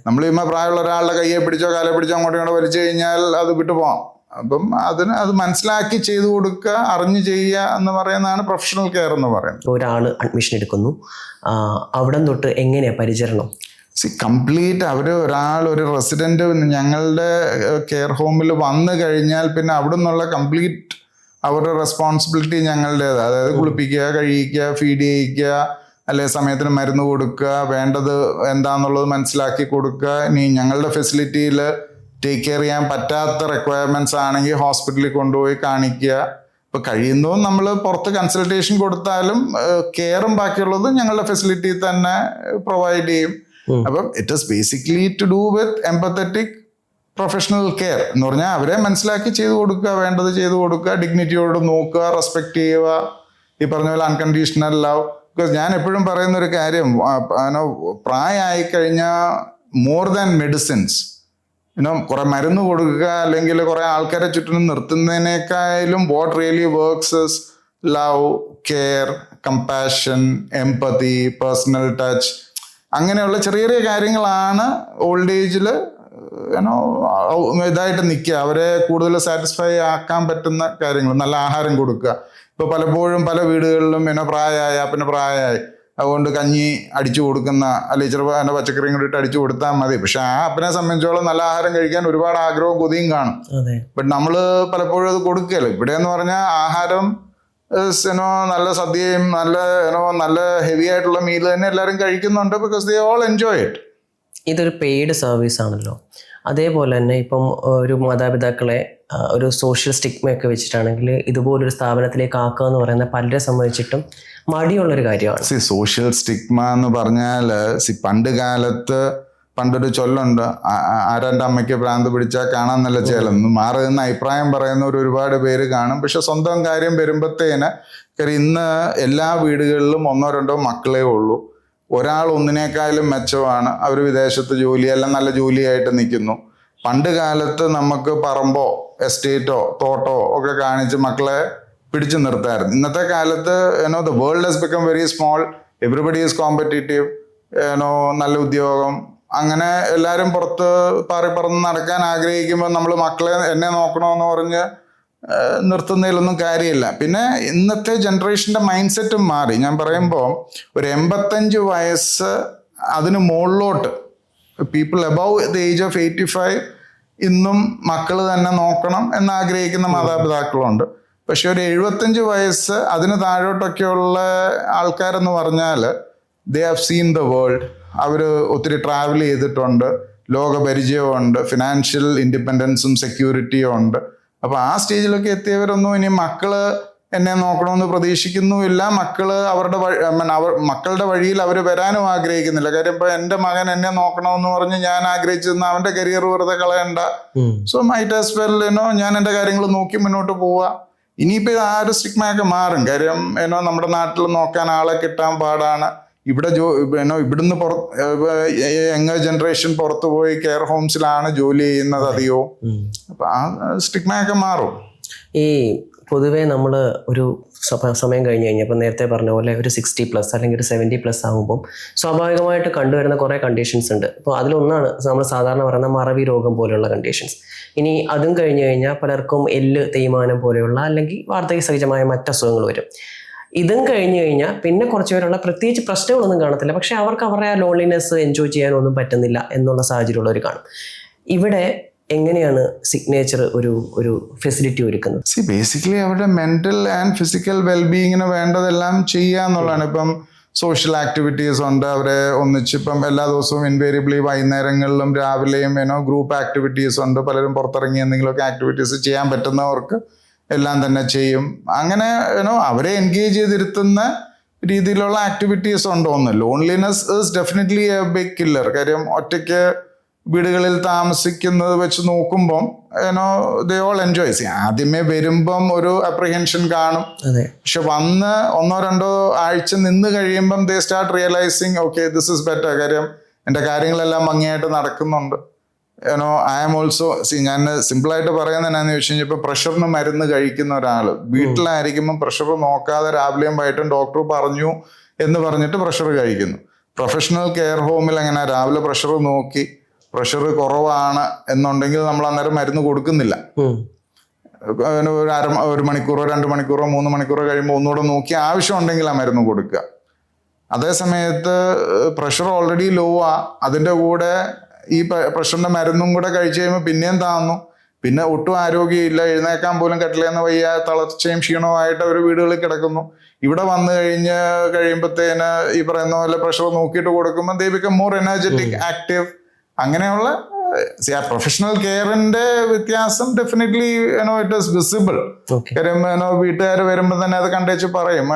നമ്മൾ പ്രായമുള്ള ഒരാളുടെ കയ്യെ പിടിച്ചോ കാലെ പിടിച്ചോ അങ്ങോട്ടും ഇങ്ങോട്ട് വലിച്ചു കഴിഞ്ഞാൽ അത് വിട്ടുപോകാം. അപ്പം അത് മനസ്സിലാക്കി ചെയ്തു കൊടുക്കുക, അറിഞ്ഞു ചെയ്യുക എന്ന് പറയുന്നതാണ് പ്രൊഫഷണൽ കെയർ എന്ന് പറയുന്നത്. ഒരാൾ അഡ്മിഷൻ എടുക്കുന്നു, അവിടെ തൊട്ട് എങ്ങനെയാണ് പരിചരണം? കംപ്ലീറ്റ് ഒരു റെസിഡന്റ് ഞങ്ങളുടെ കെയർ ഹോമിൽ വന്നു കഴിഞ്ഞാൽ പിന്നെ അവിടെ നിന്നുള്ള കംപ്ലീറ്റ് അവരുടെ റെസ്പോൺസിബിലിറ്റി ഞങ്ങളുടേത്. അതായത് കുളിപ്പിക്കുക, കഴിയിക്കുക, ഫീഡ് ചെയ്യിക്കുക, അല്ലെ സമയത്തിന് മരുന്ന് കൊടുക്കുക, വേണ്ടത് എന്താന്നുള്ളത് മനസ്സിലാക്കി കൊടുക്കുക. ഇനി ഞങ്ങളുടെ ഫെസിലിറ്റിയിൽ ടേക്ക് കെയർ ചെയ്യാൻ പറ്റാത്ത റിക്വയർമെന്റ്സ് ആണെങ്കിൽ ഹോസ്പിറ്റലിൽ കൊണ്ടുപോയി കാണിക്കുക. ഇപ്പൊ കഴിയുന്നതും നമ്മൾ പുറത്ത് കൺസൾട്ടേഷൻ കൊടുത്താലും കെയറും ബാക്കിയുള്ളതും ഞങ്ങളുടെ ഫെസിലിറ്റിയിൽ തന്നെ പ്രൊവൈഡ് ചെയ്യും. അപ്പം it is basically to do with empathetic professional care എന്ന് പറഞ്ഞാൽ അവരെ മനസ്സിലാക്കി ചെയ്തു കൊടുക്കുക, വേണ്ടത് ചെയ്തു കൊടുക്കുക, ഡിഗ്നിറ്റിയോട് നോക്കുക, റെസ്പെക്ട് ചെയ്യുക, ഈ പറഞ്ഞ പോലെ അൺകണ്ടീഷണൽ ലവ്. ബിക്കോസ് ഞാൻ എപ്പോഴും പറയുന്ന ഒരു കാര്യം, പ്രായമായി കഴിഞ്ഞാൽ മോർ ദാൻ മെഡിസിൻസ്, കുറെ മരുന്ന് കൊടുക്കുക അല്ലെങ്കിൽ കുറെ ആൾക്കാരെ ചുറ്റിനും നിർത്തുന്നതിനേക്കാളും what really works is love, care, compassion, empathy, personal touch. അങ്ങനെയുള്ള ചെറിയ ചെറിയ കാര്യങ്ങളാണ് ഓൾഡ് ഏജിൽ ഇതായിട്ട് നിൽക്കുക. അവരെ കൂടുതൽ സാറ്റിസ്ഫൈ ആക്കാൻ പറ്റുന്ന കാര്യങ്ങൾ. നല്ല ആഹാരം കൊടുക്കുക. ഇപ്പോൾ പലപ്പോഴും പല വീടുകളിലും പ്രായമായി അതുകൊണ്ട് കഞ്ഞി അടിച്ചു കൊടുക്കുന്ന, അല്ലെങ്കിൽ ചിലപ്പോൾ പച്ചക്കറിയും കൂടി ഇട്ട് അടിച്ചു കൊടുത്താൽ മതി. പക്ഷെ ആ അപ്പനെ സംബന്ധിച്ചോളം നല്ല ആഹാരം കഴിക്കാൻ ഒരുപാട് ആഗ്രഹവും കൊതിയും കാണും. ബട്ട് നമ്മൾ പലപ്പോഴും അത് കൊടുക്കുകയല്ലോ. ഇവിടെ എന്ന് പറഞ്ഞാൽ ആഹാരം നല്ല സദ്യയും നല്ല ഹെവി ആയിട്ടുള്ള മീൽ തന്നെ എല്ലാവരും കഴിക്കുന്നുണ്ട്. Because they all enjoy it. ഇതൊരു പെയ്ഡ് സർവീസ് ആണല്ലോ. അതേപോലെ തന്നെ ഇപ്പം ഒരു മാതാപിതാക്കളെ ഒരു സോഷ്യൽ സ്റ്റിഗ്മയൊക്കെ വെച്ചിട്ടാണെങ്കിൽ ഇതുപോലൊരു സ്ഥാപനത്തിലേക്ക് ആക്കുക എന്ന് പറയുന്നത് പലരെ സംബന്ധിച്ചിട്ടും മടിയുള്ളൊരു കാര്യമാണ്. സോഷ്യൽ സ്റ്റിഗ്മ എന്ന് പറഞ്ഞാൽ പണ്ടൊരു ചൊല്ലുണ്ട്, ആരാൻ്റെ അമ്മയ്ക്ക് ഭ്രാന്ത് പിടിച്ചാൽ കാണാൻ നല്ല ചേലെന്ന്. മാറി നിന്ന് അഭിപ്രായം പറയുന്നവർ ഒരുപാട് പേര് കാണും. പക്ഷെ സ്വന്തം കാര്യം വരുമ്പോഴത്തേന് ഇന്ന് എല്ലാ വീടുകളിലും 1-2 മക്കളേ ഉള്ളൂ. ഒരാൾ ഒന്നിനേക്കാളും മെച്ചമാണ്. അവർ വിദേശത്ത് ജോലിയെല്ലാം നല്ല ജോലിയായിട്ട് നിൽക്കുന്നു. പണ്ട് കാലത്ത് നമുക്ക് പറമ്പോ എസ്റ്റേറ്റോ തോട്ടോ ഒക്കെ കാണിച്ച് മക്കളെ പിടിച്ചു നിർത്തായിരുന്നു. ഇന്നത്തെ കാലത്ത് the world has become very small, everybody is competitive, നല്ല ഉദ്യോഗം, അങ്ങനെ എല്ലാവരും പുറത്ത് പറന്ന് നടക്കാൻ ആഗ്രഹിക്കുമ്പോൾ നമ്മൾ മക്കളെ എന്നെ നോക്കണമെന്ന് പറഞ്ഞ് നിർത്തുന്നതിലൊന്നും കാര്യമില്ല. പിന്നെ ഇന്നത്തെ ജനറേഷൻ്റെ മൈൻഡ് സെറ്റും മാറി. ഞാൻ പറയുമ്പോൾ ഒരു 85 വയസ്സ് അതിന് മുകളിലോട്ട് people above the age of 85 ഇന്നും മക്കൾ തന്നെ നോക്കണം എന്നാഗ്രഹിക്കുന്ന മാതാപിതാക്കളുണ്ട്. പക്ഷെ ഒരു 75 വയസ്സ് അതിന് താഴോട്ടൊക്കെയുള്ള ആൾക്കാരെന്ന് പറഞ്ഞാൽ they have seen the world. അവർ ഒത്തിരി ട്രാവൽ ചെയ്തിട്ടുണ്ട്, ലോകപരിചയമുണ്ട്, ഫിനാൻഷ്യൽ ഇൻഡിപെൻഡൻസും സെക്യൂരിറ്റിയും ഉണ്ട്. അപ്പോൾ ആ സ്റ്റേജിലൊക്കെ എത്തിയവരൊന്നും ഇനി മക്കള് എന്നെ നോക്കണമെന്ന് പ്രതീക്ഷിക്കുന്നുമില്ല. മക്കളുടെ വഴിയിൽ അവർ വരാനും ആഗ്രഹിക്കുന്നില്ല. കാര്യം ഇപ്പൊ എൻ്റെ മകൻ എന്നെ നോക്കണമെന്ന് പറഞ്ഞ് ഞാൻ ആഗ്രഹിച്ചിരുന്ന അവൻ്റെ കരിയർ വെറുതെ കളയണ്ട. സോ മൈറ്റ് ആസ് വെൽ ഞാൻ എൻ്റെ കാര്യങ്ങൾ നോക്കി മുന്നോട്ട് പോവുക. ഇനിയിപ്പോൾ ആ ഒരു സ്റ്റിഗ്മയൊക്കെ മാറും. കാര്യം നമ്മുടെ നാട്ടിൽ നോക്കാൻ ആളെ കിട്ടാൻ പാടാണ്. ഇവിടെ ഇവിടുന്ന് യങ്ങർ ജനറേഷൻ പുറത്തു പോയി കെയർ ഹോംസിലാണ് ജോലി ചെയ്യുന്നത് അധികവും. അപ്പൊ ആ സ്റ്റിഗ്മയൊക്കെ മാറും. ഈ പൊതുവേ നമ്മൾ ഒരു സമയം കഴിഞ്ഞ് കഴിഞ്ഞപ്പോൾ നേരത്തെ പറഞ്ഞ പോലെ ഒരു 60+ അല്ലെങ്കിൽ ഒരു 70+ ആകുമ്പം സ്വാഭാവികമായിട്ട് കണ്ടുവരുന്ന കുറേ കണ്ടീഷൻസ് ഉണ്ട്. അപ്പോൾ അതിലൊന്നാണ് നമ്മൾ സാധാരണ പറയുന്ന മറവി രോഗം പോലെയുള്ള കണ്ടീഷൻസ്. ഇനി അതും കഴിഞ്ഞ് കഴിഞ്ഞാൽ പലർക്കും എല്ല് തേയ്മാനം പോലെയുള്ള അല്ലെങ്കിൽ വാർദ്ധക്യ സഹജമായ മറ്റസുഖങ്ങൾ വരും. ഇതും കഴിഞ്ഞ് കഴിഞ്ഞാൽ പിന്നെ കുറച്ച് പേരുള്ള പ്രത്യേകിച്ച് പ്രശ്നങ്ങളൊന്നും കാണത്തില്ല, പക്ഷെ അവർക്ക് അവരുടെ ആ ലോൺലിനെസ് എൻജോയ് ചെയ്യാനൊന്നും പറ്റുന്നില്ല എന്നുള്ള സാഹചര്യമുള്ളവർ കാണും. ഇവിടെ എങ്ങനെയാണ് സിഗ്നേച്ചർ ഒരു ഫെസിലിറ്റി ഒരുക്കുന്നത്? ബേസിക്കലി അവരുടെ മെന്റൽ ആൻഡ് ഫിസിക്കൽ വെൽബീയിങ്ങിന് വേണ്ടതെല്ലാം ചെയ്യുക എന്നുള്ളതാണ്. ഇപ്പം സോഷ്യൽ ആക്ടിവിറ്റീസ് ഉണ്ട്, അവരെ ഒന്നിച്ചിപ്പം എല്ലാ ദിവസവും ഇൻവേരിയബിളി വൈകുന്നേരങ്ങളിലും രാവിലെയും ഗ്രൂപ്പ് ആക്ടിവിറ്റീസ് ഉണ്ട്. പലരും പുറത്തിറങ്ങി എന്തെങ്കിലുമൊക്കെ ആക്ടിവിറ്റീസ് ചെയ്യാൻ പറ്റുന്നവർക്ക് എല്ലാം തന്നെ ചെയ്യും. അങ്ങനെ അവരെ എൻഗേജ് ചെയ്തിരുത്തുന്ന രീതിയിലുള്ള ആക്ടിവിറ്റീസ് ഉണ്ടോന്ന്. Loneliness is definitely a big killer. കാര്യം ഒറ്റയ്ക്ക് വീടുകളിൽ താമസിക്കുന്നത് വെച്ച് നോക്കുമ്പം ദേ ഓൾ എൻജോയ്. ആദ്യമേ വരുമ്പം ഒരു അപ്രിഹെൻഷൻ കാണും, പക്ഷെ വന്ന് 1-2 ആഴ്ച നിന്ന് കഴിയുമ്പം ദേ start realising okay this is better. കാര്യം എൻ്റെ കാര്യങ്ങളെല്ലാം ഭംഗിയായിട്ട് നടക്കുന്നുണ്ട്. ഐ ആം ഓൾസോ ഞാൻ സിമ്പിളായിട്ട് പറയുന്നത് എന്നാന്ന് ചോദിച്ചു കഴിഞ്ഞാൽ ഇപ്പൊ പ്രഷറിന് മരുന്ന് കഴിക്കുന്ന ഒരാൾ വീട്ടിലായിരിക്കുമ്പോൾ പ്രഷർ നോക്കാതെ രാവിലെയും വൈകിട്ടും ഡോക്ടർ പറഞ്ഞു എന്ന് പറഞ്ഞിട്ട് പ്രഷർ കഴിക്കുന്നു. പ്രൊഫഷണൽ കെയർ ഹോമിൽ അങ്ങനെ രാവിലെ പ്രഷർ നോക്കി പ്രഷർ കുറവാണ് എന്നുണ്ടെങ്കിൽ നമ്മൾ അന്നേരം മരുന്ന് കൊടുക്കുന്നില്ല. ഒരു മണിക്കൂറോ 2 മണിക്കൂറോ 3 മണിക്കൂറോ കഴിയുമ്പോൾ ഒന്നുകൂടെ നോക്കി ആവശ്യമുണ്ടെങ്കിൽ ആ മരുന്ന് കൊടുക്കുക. അതേ സമയത്ത് പ്രഷർ ഓൾറെഡി ലോ അതിൻ്റെ കൂടെ ഈ പ്രഷറിന്റെ മരുന്നും കൂടെ കഴിച്ചു കഴിയുമ്പോൾ പിന്നെയും താന്നു, പിന്നെ ഒട്ടും ആരോഗ്യമില്ല, എഴുന്നേക്കാൻ പോലും കട്ടിലേന്ന് വയ്യ, തളർച്ചയും ക്ഷീണവുമായിട്ട് അവർ വീടുകളിൽ കിടക്കുന്നു. ഇവിടെ വന്നു കഴിയുമ്പോഴത്തേന് ഈ പറയുന്ന പോലെ പ്രഷർ നോക്കിയിട്ട് കൊടുക്കുമ്പോൾ ദേ ബിക്കം മോർ എനർജറ്റിക്, ആക്റ്റീവ്. അങ്ങനെയുള്ള പ്രൊഫഷണൽ കെയറിന്റെ വ്യത്യാസം ഡെഫിനറ്റ്ലി ഇറ്റ് ഈസ് വിസിബിൾ. കാര്യം വീട്ടുകാർ വരുമ്പോൾ തന്നെ അത് കണ്ടേച്ച് പറയും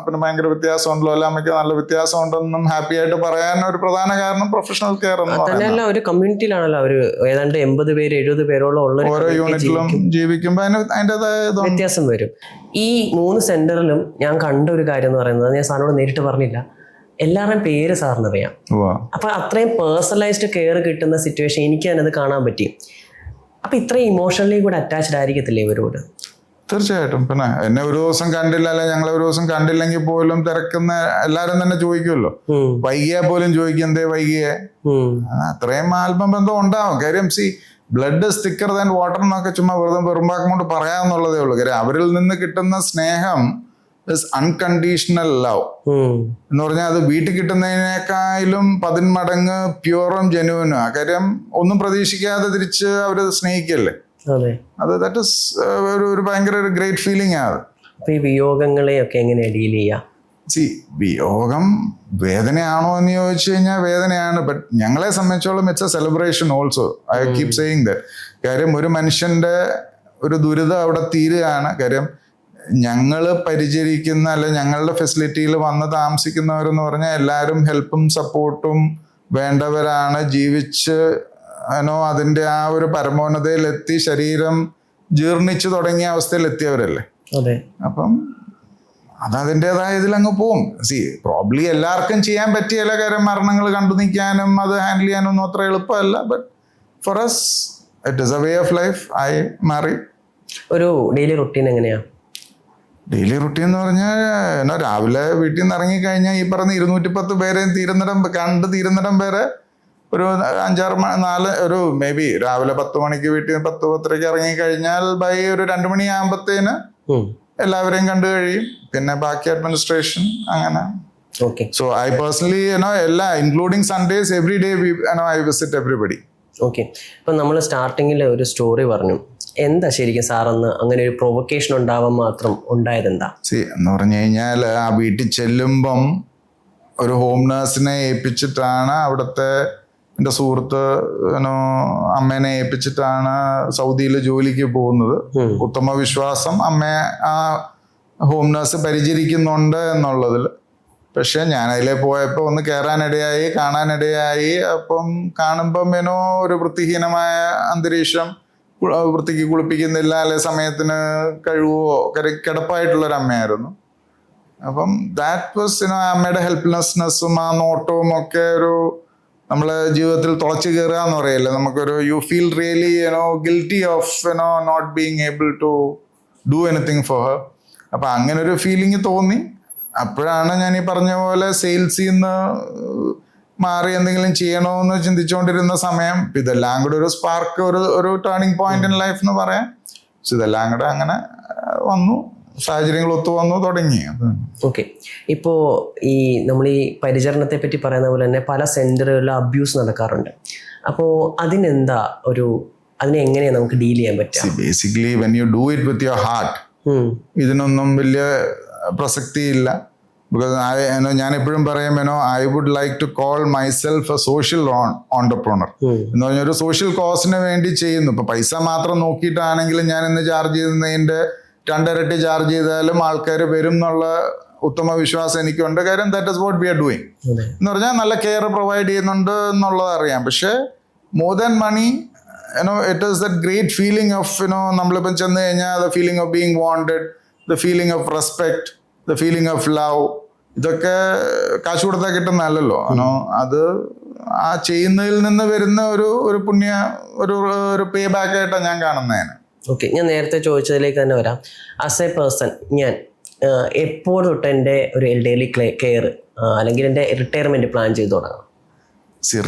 പിന്നെ ഭയങ്കര വ്യത്യാസമുണ്ടല്ലോ, അമ്മയ്ക്ക് നല്ല വ്യത്യാസമുണ്ടെന്നും ഹാപ്പി ആയിട്ട് പറയാൻ ഒരു പ്രധാന കാരണം പ്രൊഫഷണൽ കെയർ എന്ന് പറയുന്നത്. ഒരു കമ്മ്യൂണിറ്റിയിലാണല്ലോ ഒരു ഏതാണ്ട് 80 പേര് 70 പേരോളം ഉള്ള ഓരോ യൂണിറ്റിലും ജീവിക്കുമ്പോൾ അതിൻ്റെതായ വ്യത്യാസം വരും. ഈ 3 സെന്ററിലും ഞാൻ കണ്ട ഒരു കാര്യം എന്ന് പറയുന്നത്, ഞാൻ സാറിനോട് നേരിട്ട് പറഞ്ഞില്ല, എല്ലാവരുടെയും പേര് സാറിനറിയാം. അപ്പൊ അത്രയും പേഴ്സണലൈസ്ഡ് കെയർ കിട്ടുന്ന സിറ്റുവേഷൻ എനിക്ക് തന്നെ അത് കാണാൻ പറ്റി. അപ്പൊ ഇത്രയും ഇമോഷണലി കൂടെ അറ്റാച്ച്ഡ് ആയിരിക്കത്തില്ലേ ഇവരോട്? തീർച്ചയായിട്ടും. പിന്നെ എന്നെ ഒരു ദിവസം കണ്ടില്ല, അല്ലെ ഞങ്ങളെ ഒരു ദിവസം കണ്ടില്ലെങ്കിൽ പോലും തിരക്കുന്ന എല്ലാരും തന്നെ ചോദിക്കുമല്ലോ. വൈകിയാ പോലും ചോദിക്കും എന്തേ വൈകിയേ. അത്രയും ആത്മബന്ധം ഉണ്ടാവും. കാര്യം blood is thicker than water എന്നൊക്കെ ചുമ്മാ വെറുമ്പാക്കം കൊണ്ട് പറയാന്നുള്ളതേ ഉള്ളൂ. കാര്യം അവരിൽ നിന്ന് കിട്ടുന്ന സ്നേഹം അൺകണ്ടീഷണൽ ലവ് എന്ന് പറഞ്ഞാൽ അത് വീട്ടിൽ കിട്ടുന്നതിനേക്കാളും 10 മടങ്ങ് പ്യൂറും ജെന്യുവനും. കാര്യം ഒന്നും പ്രതീക്ഷിക്കാതെ തിരിച്ച് അവര് സ്നേഹിക്കല്ലേ. അത് ദാറ്റ് ഇസ് ഒരു ഭയങ്കര ഒരു ഗ്രേറ്റ് ഫീലിംഗ് ആണ്. ഈ വിയോഗങ്ങളെയൊക്കെ എങ്ങനെയാ ഡീൽ ചെയ്യാ? വിയോഗം വേദനയാണോ എന്ന് ചോദിച്ചു കഴിഞ്ഞാൽ വേദനയാണ്. ബട്ട് ഞങ്ങളെ സംബന്ധിച്ചോളം it's A celebration also. I keep saying that. കാര്യം ഒരു മനുഷ്യന്റെ ഒരു ദുരിതം അവിടെ തീരുകയാണ്. കാര്യം ഞങ്ങൾ പരിചരിക്കുന്ന അല്ലെ ഞങ്ങളുടെ ഫെസിലിറ്റിയിൽ വന്ന് താമസിക്കുന്നവരെന്ന് പറഞ്ഞാൽ എല്ലാവരും ഹെൽപ്പും സപ്പോർട്ടും വേണ്ടവരാണ്. ജീവിച്ച് അതിൻ്റെ ആ ഒരു പരമോന്നതയിലെത്തി ശരീരം ജീർണിച്ചു തുടങ്ങിയ അവസ്ഥയിൽ എത്തിയവരല്ലേ. അപ്പം അതതിൻ്റെതായ ഇതിലങ്ങ് പോവും. പ്രോബ്ലി എല്ലാവർക്കും ചെയ്യാൻ പറ്റിയല്ല. കാര്യം മരണങ്ങൾ കണ്ടു നിൽക്കാനും അത് ഹാൻഡിൽ ചെയ്യാനും ഒന്നും അത്ര എളുപ്പമല്ല. But for us it is a way of life. I മാറി. ഒരു ഡെയിലി റൊട്ടീൻ എങ്ങനെയാ? ഡെയിലി റുട്ടീൻ എന്ന് പറഞ്ഞാൽ രാവിലെ വീട്ടിൽ നിന്ന് ഇറങ്ങിക്കഴിഞ്ഞാൽ ഈ പറഞ്ഞ 210 പേരെ തീരുന്നിടം വരെ ഒരു 5-6 ഒരു മേ ബി രാവിലെ 10 മണിക്ക് വീട്ടിൽ 10-10:30 ഇറങ്ങിക്കഴിഞ്ഞാൽ ബൈ ഒരു 2 മണിയാകുമ്പത്തേന് എല്ലാവരെയും കണ്ടു കഴിയും. പിന്നെ ബാക്കി അഡ്മിനിസ്ട്രേഷൻ അങ്ങനെ. സോ ഐ പേഴ്സണലി എല്ലാ including Sundays every day I visit everybody. Okay. ഇപ്പം നമ്മൾ സ്റ്റാർട്ടിങ്ങിൽ ഒരു സ്റ്റോറി പറഞ്ഞു. എന്താ ശരിക്കും സാറന്ന് അങ്ങനെ ഒരു പ്രൊവക്കേഷൻ ഉണ്ടാവാൻ മാത്രം ഉണ്ടായതെന്താ? എന്ന് പറഞ്ഞു കഴിഞ്ഞാൽ ആ വീട്ടിൽ ചെല്ലുമ്പം ഒരു ഹോം നേഴ്സിനെ ഏൽപ്പിച്ചിട്ടാണ്, അവിടുത്തെ എൻ്റെ സുഹൃത്ത് അമ്മേനെ ഏൽപ്പിച്ചിട്ടാണ് സൗദിയിൽ ജോലിക്ക് പോകുന്നത്. ഉത്തമ വിശ്വാസം അമ്മയെ ആ ഹോം നേഴ്സ് പരിചരിക്കുന്നുണ്ട് എന്നുള്ളതിൽ. പക്ഷെ ഞാൻ അതിലെ പോയപ്പോൾ ഒന്ന് കയറാനിടയായി, കാണാനിടയായി. അപ്പം കാണുമ്പം ഒരു വൃത്തിഹീനമായ അന്തരീക്ഷം, വൃത്തിക്ക് കുളിപ്പിക്കുന്നില്ല, അല്ലെ സമയത്തിന് കഴിവുമോ, കിടപ്പായിട്ടുള്ളൊരു അമ്മയായിരുന്നു. അപ്പം ദാറ്റ് വാസ് അമ്മയുടെ ഹെൽപ്ലെസ്നെസ്സും ആ നോട്ടവും ഒക്കെ ഒരു നമ്മളെ ജീവിതത്തിൽ തുളച്ചു കയറുക എന്ന് പറയല്ലേ. നമുക്കൊരു you feel really guilty of not being able to do anything for her. അപ്പം അങ്ങനെ ഒരു ഫീലിംഗ് തോന്നി. അപ്പോഴാണ് ഞാൻ ഈ പറഞ്ഞ പോലെ സെയിൽസിൽ നിന്ന് മാറി എന്തെങ്കിലും ചെയ്യണമെന്ന് ചിന്തിച്ചുകൊണ്ടിരുന്ന സമയം ഇതെല്ലാം കൂടെ ഒരു സ്പാർക്ക്, ഒരു ടേണിംഗ് പോയിന്റ് ഇൻ ലൈഫ് എന്ന് പറയാം. ഇതെല്ലാം കൂടെ അങ്ങനെ വന്നു, സാഹചര്യങ്ങൾ ഒത്തു വന്നു, തുടങ്ങി. ഓക്കെ. ഇപ്പോൾ ഈ നമ്മൾ ഈ പരിചരണത്തെ പറ്റി പറയുന്ന പോലെ തന്നെ പല സെന്ററുകളിലും അബ്യൂസ് നടക്കാറുണ്ട്. അപ്പോൾ അതിനെന്താ അതിനെ എങ്ങനെയാണ് നമുക്ക് ഡീൽ ചെയ്യാൻ പറ്റുക? Basically when you do it with your heart ഇതിനൊന്നും വലിയ പ്രസക്തിയില്ല. ബിക്കോസ് ഞാൻ എപ്പോഴും പറയും I would like to call myself a social entrepreneur എന്ന് പറഞ്ഞ ഒരു സോഷ്യൽ കോസിന് വേണ്ടി ചെയ്യുന്നു. ഇപ്പൊ പൈസ മാത്രം നോക്കിയിട്ടാണെങ്കിലും ഞാൻ ഇന്ന് ചാർജ് ചെയ്യുന്നതിന്റെ 2 ഇരട്ടി ചാർജ് ചെയ്താലും ആൾക്കാർ വരും എന്നുള്ള ഉത്തമ വിശ്വാസം എനിക്കുണ്ട്. കാര്യം that is what we are doing എന്ന് പറഞ്ഞാൽ നല്ല കെയർ പ്രൊവൈഡ് ചെയ്യുന്നുണ്ട് എന്നുള്ളത് അറിയാം. പക്ഷേ more than money it is that great feeling of നമ്മളിപ്പം ചെന്ന് കഴിഞ്ഞാൽ the feeling of being wanted, the feeling of respect, the feeling of love, ഇതൊക്കെ കാശ് കൊടുത്താൽ കിട്ടുന്നതല്ലല്ലോ. അത് ആ ചെയ്യുന്നതിൽ നിന്ന് വരുന്ന ഒരു പുണ്യ ഒരു പേ ബാക്ക് ആയിട്ടാണ് ഞാൻ കാണുന്നതിന്. ഓക്കെ, ഞാൻ നേരത്തെ ചോദിച്ചതിലേക്ക് തന്നെ വരാം. ആസ് എ പേഴ്സൺ ഞാൻ എപ്പോൾ തൊട്ട് എൻ്റെ ഒരു എൽഡർലി കെയർ അല്ലെങ്കിൽ എൻ്റെ റിട്ടയർമെന്റ് പ്ലാൻ ചെയ്ത് തുടങ്ങണം?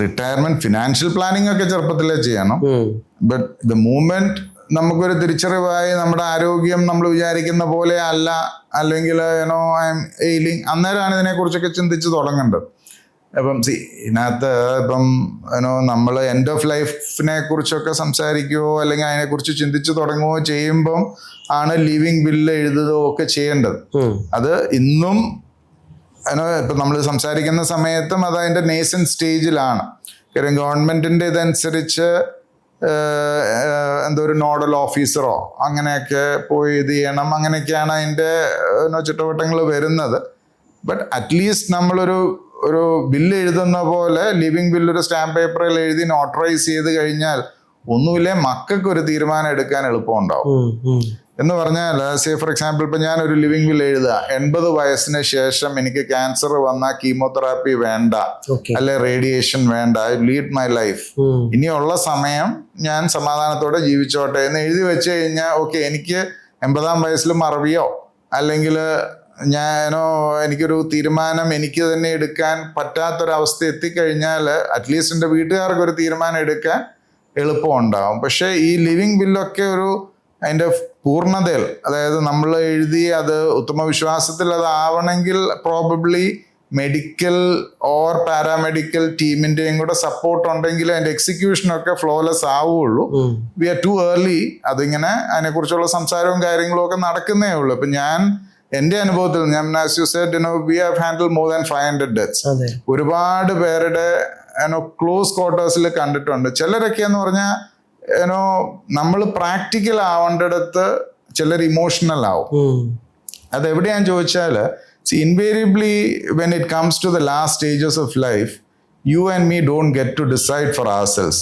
റിട്ടയർമെന്റ് ഫിനാൻഷ്യൽ പ്ലാനിങ് ഒക്കെ ചെറുപ്പത്തിലേ ചെയ്യണം. ബട്ട് ദ മൂമെന്റ് നമുക്കൊരു തിരിച്ചറിവായി നമ്മുടെ ആരോഗ്യം നമ്മൾ വിചാരിക്കുന്ന പോലെ അല്ല, അല്ലെങ്കിൽ ഐ എം എയിലിംഗ്, അന്നേരമാണ് ഇതിനെക്കുറിച്ചൊക്കെ ചിന്തിച്ച് തുടങ്ങേണ്ടത്. അപ്പം ഇതിനകത്ത് ഇപ്പം നമ്മൾ എൻഡ് ഓഫ് ലൈഫിനെ കുറിച്ചൊക്കെ സംസാരിക്കുകയോ അല്ലെങ്കിൽ അതിനെക്കുറിച്ച് ചിന്തിച്ച് തുടങ്ങുകയോ ചെയ്യുമ്പം ആണ് ലിവിങ് വില്ല് എഴുതുകയോ ഒക്കെ ചെയ്യേണ്ടത്. അത് ഇന്നും ഇപ്പം നമ്മൾ സംസാരിക്കുന്ന സമയത്തും അത് അതിൻ്റെ നേസൻ സ്റ്റേജിലാണ്. കാര്യം ഗവൺമെൻറ്റിൻ്റെ ഇതനുസരിച്ച് എന്തോ ഒരു നോഡൽ ഓഫീസറോ അങ്ങനെയൊക്കെ പോയി ഇത് ചെയ്യണം, അങ്ങനെയൊക്കെയാണ് അതിൻ്റെ ചുറ്റുവട്ടങ്ങൾ വരുന്നത്. ബട്ട് അറ്റ്ലീസ്റ്റ് നമ്മളൊരു ബില്ല് എഴുതുന്ന പോലെ ലിവിങ് ബില്ല് ഒരു സ്റ്റാമ്പ് പേപ്പറിൽ എഴുതി നോട്ടറൈസ് ചെയ്ത് കഴിഞ്ഞാൽ ഒന്നുമില്ലേ മക്കൾക്ക് ഒരു തീരുമാനം എടുക്കാൻ എളുപ്പമുണ്ടാവും. എന്ന് പറഞ്ഞാൽ സേ ഫോർ എക്സാമ്പിൾ ഇപ്പം ഞാനൊരു ലിവിങ് ബില്ല് എഴുതുക, 80 വയസ്സിന് ശേഷം എനിക്ക് ക്യാൻസർ വന്നാൽ കീമോതെറാപ്പി വേണ്ട, അല്ലെ റേഡിയേഷൻ വേണ്ട, ഐ ലീഡ് മൈ ലൈഫ്, ഇനിയുള്ള സമയം ഞാൻ സമാധാനത്തോടെ ജീവിച്ചോട്ടെ എന്ന് എഴുതി വെച്ച് കഴിഞ്ഞാൽ ഓക്കെ, എനിക്ക് 80-ാം വയസ്സിൽ മറവിയോ അല്ലെങ്കിൽ എനിക്കൊരു തീരുമാനം എനിക്ക് തന്നെ എടുക്കാൻ പറ്റാത്തൊരവസ്ഥ എത്തിക്കഴിഞ്ഞാൽ അറ്റ്ലീസ്റ്റ് എൻ്റെ വീട്ടുകാർക്ക് ഒരു തീരുമാനം എടുക്കാൻ എളുപ്പമുണ്ടാവും. പക്ഷേ ഈ ലിവിങ് ബില്ലൊക്കെ അതിൻ്റെ പൂർണ്ണതയിൽ, അതായത് നമ്മൾ എഴുതി അത് ഉത്തമ വിശ്വാസത്തിൽ അതാവണമെങ്കിൽ പ്രോബബ്ലി മെഡിക്കൽ ഓർ പാരാമെഡിക്കൽ ടീമിൻ്റെയും കൂടെ സപ്പോർട്ട് ഉണ്ടെങ്കിൽ അതിൻ്റെ എക്സിക്യൂഷനൊക്കെ ഫ്ലോലെസ് ആവുകയുള്ളൂ. We are too early. അതിങ്ങനെ അതിനെക്കുറിച്ചുള്ള സംസാരവും കാര്യങ്ങളും ഒക്കെ നടക്കുന്നേ ഉള്ളൂ. ഇപ്പം എൻ്റെ അനുഭവത്തിൽ as you said we have handle more than 500 deaths. ഒരുപാട് പേരുടെ ക്ലോസ് ക്വാർട്ടേഴ്സിൽ കണ്ടിട്ടുണ്ട്. ചിലരൊക്കെ എന്ന് പറഞ്ഞാൽ നമ്മൾ പ്രാക്ടിക്കൽ ആവേണ്ടിടത്ത് ചിലർ ഇമോഷണൽ ആവും. അതെവിടെയാന്ന് ചോദിച്ചാൽ invariably when it comes to the last stages of life you and me don't get to decide for ourselves.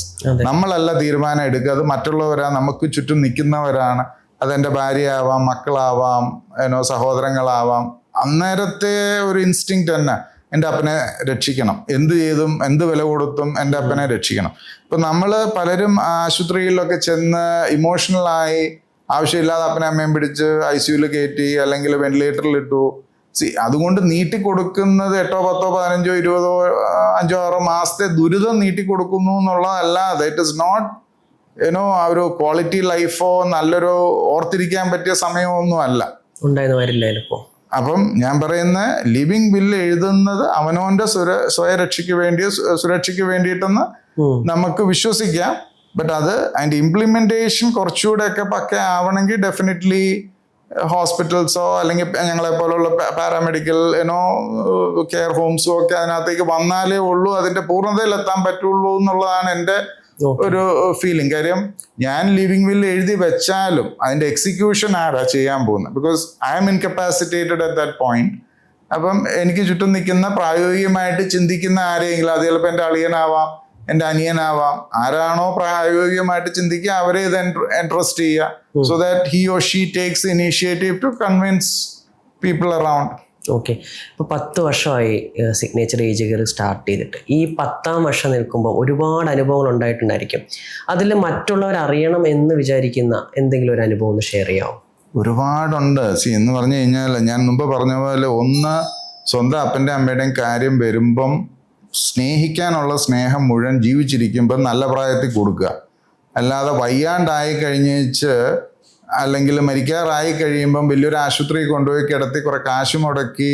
നമ്മളല്ല തീരുമാനം എടുക്കുക, അത് മറ്റുള്ളവരാണ്, നമുക്ക് ചുറ്റും നിൽക്കുന്നവരാണ്. അതെൻ്റെ ഭാര്യയാവാം, മക്കളാവാം, സഹോദരങ്ങളാവാം. അന്നേരത്തെ ഒരു ഇൻസ്റ്റിങ്ക്റ്റ് തന്നെ എൻ്റെ അപ്പനെ രക്ഷിക്കണം, എന്ത് ചെയ്തും എന്ത് വില കൊടുത്തും എൻ്റെ അപ്പനെ രക്ഷിക്കണം. ഇപ്പം നമ്മൾ പലരും ആശുപത്രിയിലൊക്കെ ചെന്ന് ഇമോഷണലായി ആവശ്യമില്ലാതെ അപ്പനെ അമ്മയും പിടിച്ച് ICUയിൽ കയറ്റി അല്ലെങ്കിൽ വെന്റിലേറ്ററിൽ ഇട്ടു. അതുകൊണ്ട് നീട്ടിക്കൊടുക്കുന്നത് 8, 10, 15, 20, 5, 6 മാസത്തെ ദുരിതം നീട്ടിക്കൊടുക്കുന്നു എന്നുള്ളതല്ലാതെ ഇറ്റ് ഇസ് നോട്ട് ആ ഒരു ക്വാളിറ്റി ലൈഫോ നല്ലൊരു ഓർത്തിരിക്കാൻ പറ്റിയ സമയമോ ഒന്നും അല്ല ഉണ്ടായിരുന്നില്ല. അപ്പം ഞാൻ പറയുന്ന ലിവിങ് ബില്ല് എഴുതുന്നത് അവനവന്റെ സുരക്ഷയ്ക്ക് വേണ്ടിയിട്ടെന്ന് നമുക്ക് വിശ്വസിക്കാം. ബട്ട് അത് അതിൻ്റെ ഇംപ്ലിമെന്റേഷൻ കുറച്ചുകൂടെ ഒക്കെ പക്ക ആവണമെങ്കിൽ ഡെഫിനറ്റ്ലി ഹോസ്പിറ്റൽസോ അല്ലെങ്കിൽ ഞങ്ങളെ പോലുള്ള പാരാമെഡിക്കൽ കെയർ ഹോംസോ ഒക്കെ അതിനകത്തേക്ക് വന്നാലേ ഉള്ളൂ അതിന്റെ പൂർണ്ണതയിലെത്താൻ പറ്റുള്ളൂ എന്നുള്ളതാണ് എൻ്റെ ഒരു ഫീലിംഗ്. കാര്യം ഞാൻ ലിവിങ് വില്ല് എഴുതി വെച്ചാലും അതിന്റെ എക്സിക്യൂഷൻ ആരാ ചെയ്യാൻ പോകുന്നത്? Because I am incapacitated at that point. അപ്പം എനിക്ക് ചുറ്റും നിൽക്കുന്ന പ്രായോഗികമായിട്ട് ചിന്തിക്കുന്ന ആരെയെങ്കിലും, അത് ചിലപ്പോൾ എൻ്റെ അളിയനാവാം, എൻ്റെ അനിയനാവാം, ആരാണോ പ്രായോഗികമായിട്ട് ചിന്തിക്കുക അവരെ ഇത് എൻട്രസ്റ്റ് ചെയ്യുക, so that he or she takes initiative to convince people around. Okay, ഇപ്പോൾ 10 വർഷമായി സിഗ്നേച്ചർ ഏജ് കെയർ സ്റ്റാർട്ട് ചെയ്തിട്ട്. ഈ 10ാം വർഷം നിൽക്കുമ്പോൾ ഒരുപാട് അനുഭവങ്ങൾ ഉണ്ടായിട്ടുണ്ടായിരിക്കും. അതിൽ മറ്റുള്ളവർ അറിയണം എന്ന് വിചാരിക്കുന്ന എന്തെങ്കിലും ഒരു അനുഭവം ഒന്ന് ഷെയർ ചെയ്യാമോ? ഒരുപാടുണ്ട്. എന്ന് പറഞ്ഞു കഴിഞ്ഞാൽ ഞാൻ മുമ്പ് പറഞ്ഞ പോലെ, ഒന്ന് സ്വന്തം അപ്പൻ്റെ അമ്മയുടെയും കാര്യം വരുമ്പം സ്നേഹിക്കാനുള്ള സ്നേഹം മുഴുവൻ ജീവിച്ചിരിക്കുമ്പം നല്ല പ്രായത്തിൽ കൊടുക്കുക. അല്ലാതെ വയ്യാണ്ടായി കഴിഞ്ഞേച്ച് അല്ലെങ്കിൽ മരിക്കാറായി കഴിയുമ്പം വലിയൊരു ആശുപത്രി കൊണ്ടുപോയി കിടത്തി കുറെ കാശ് മുടക്കി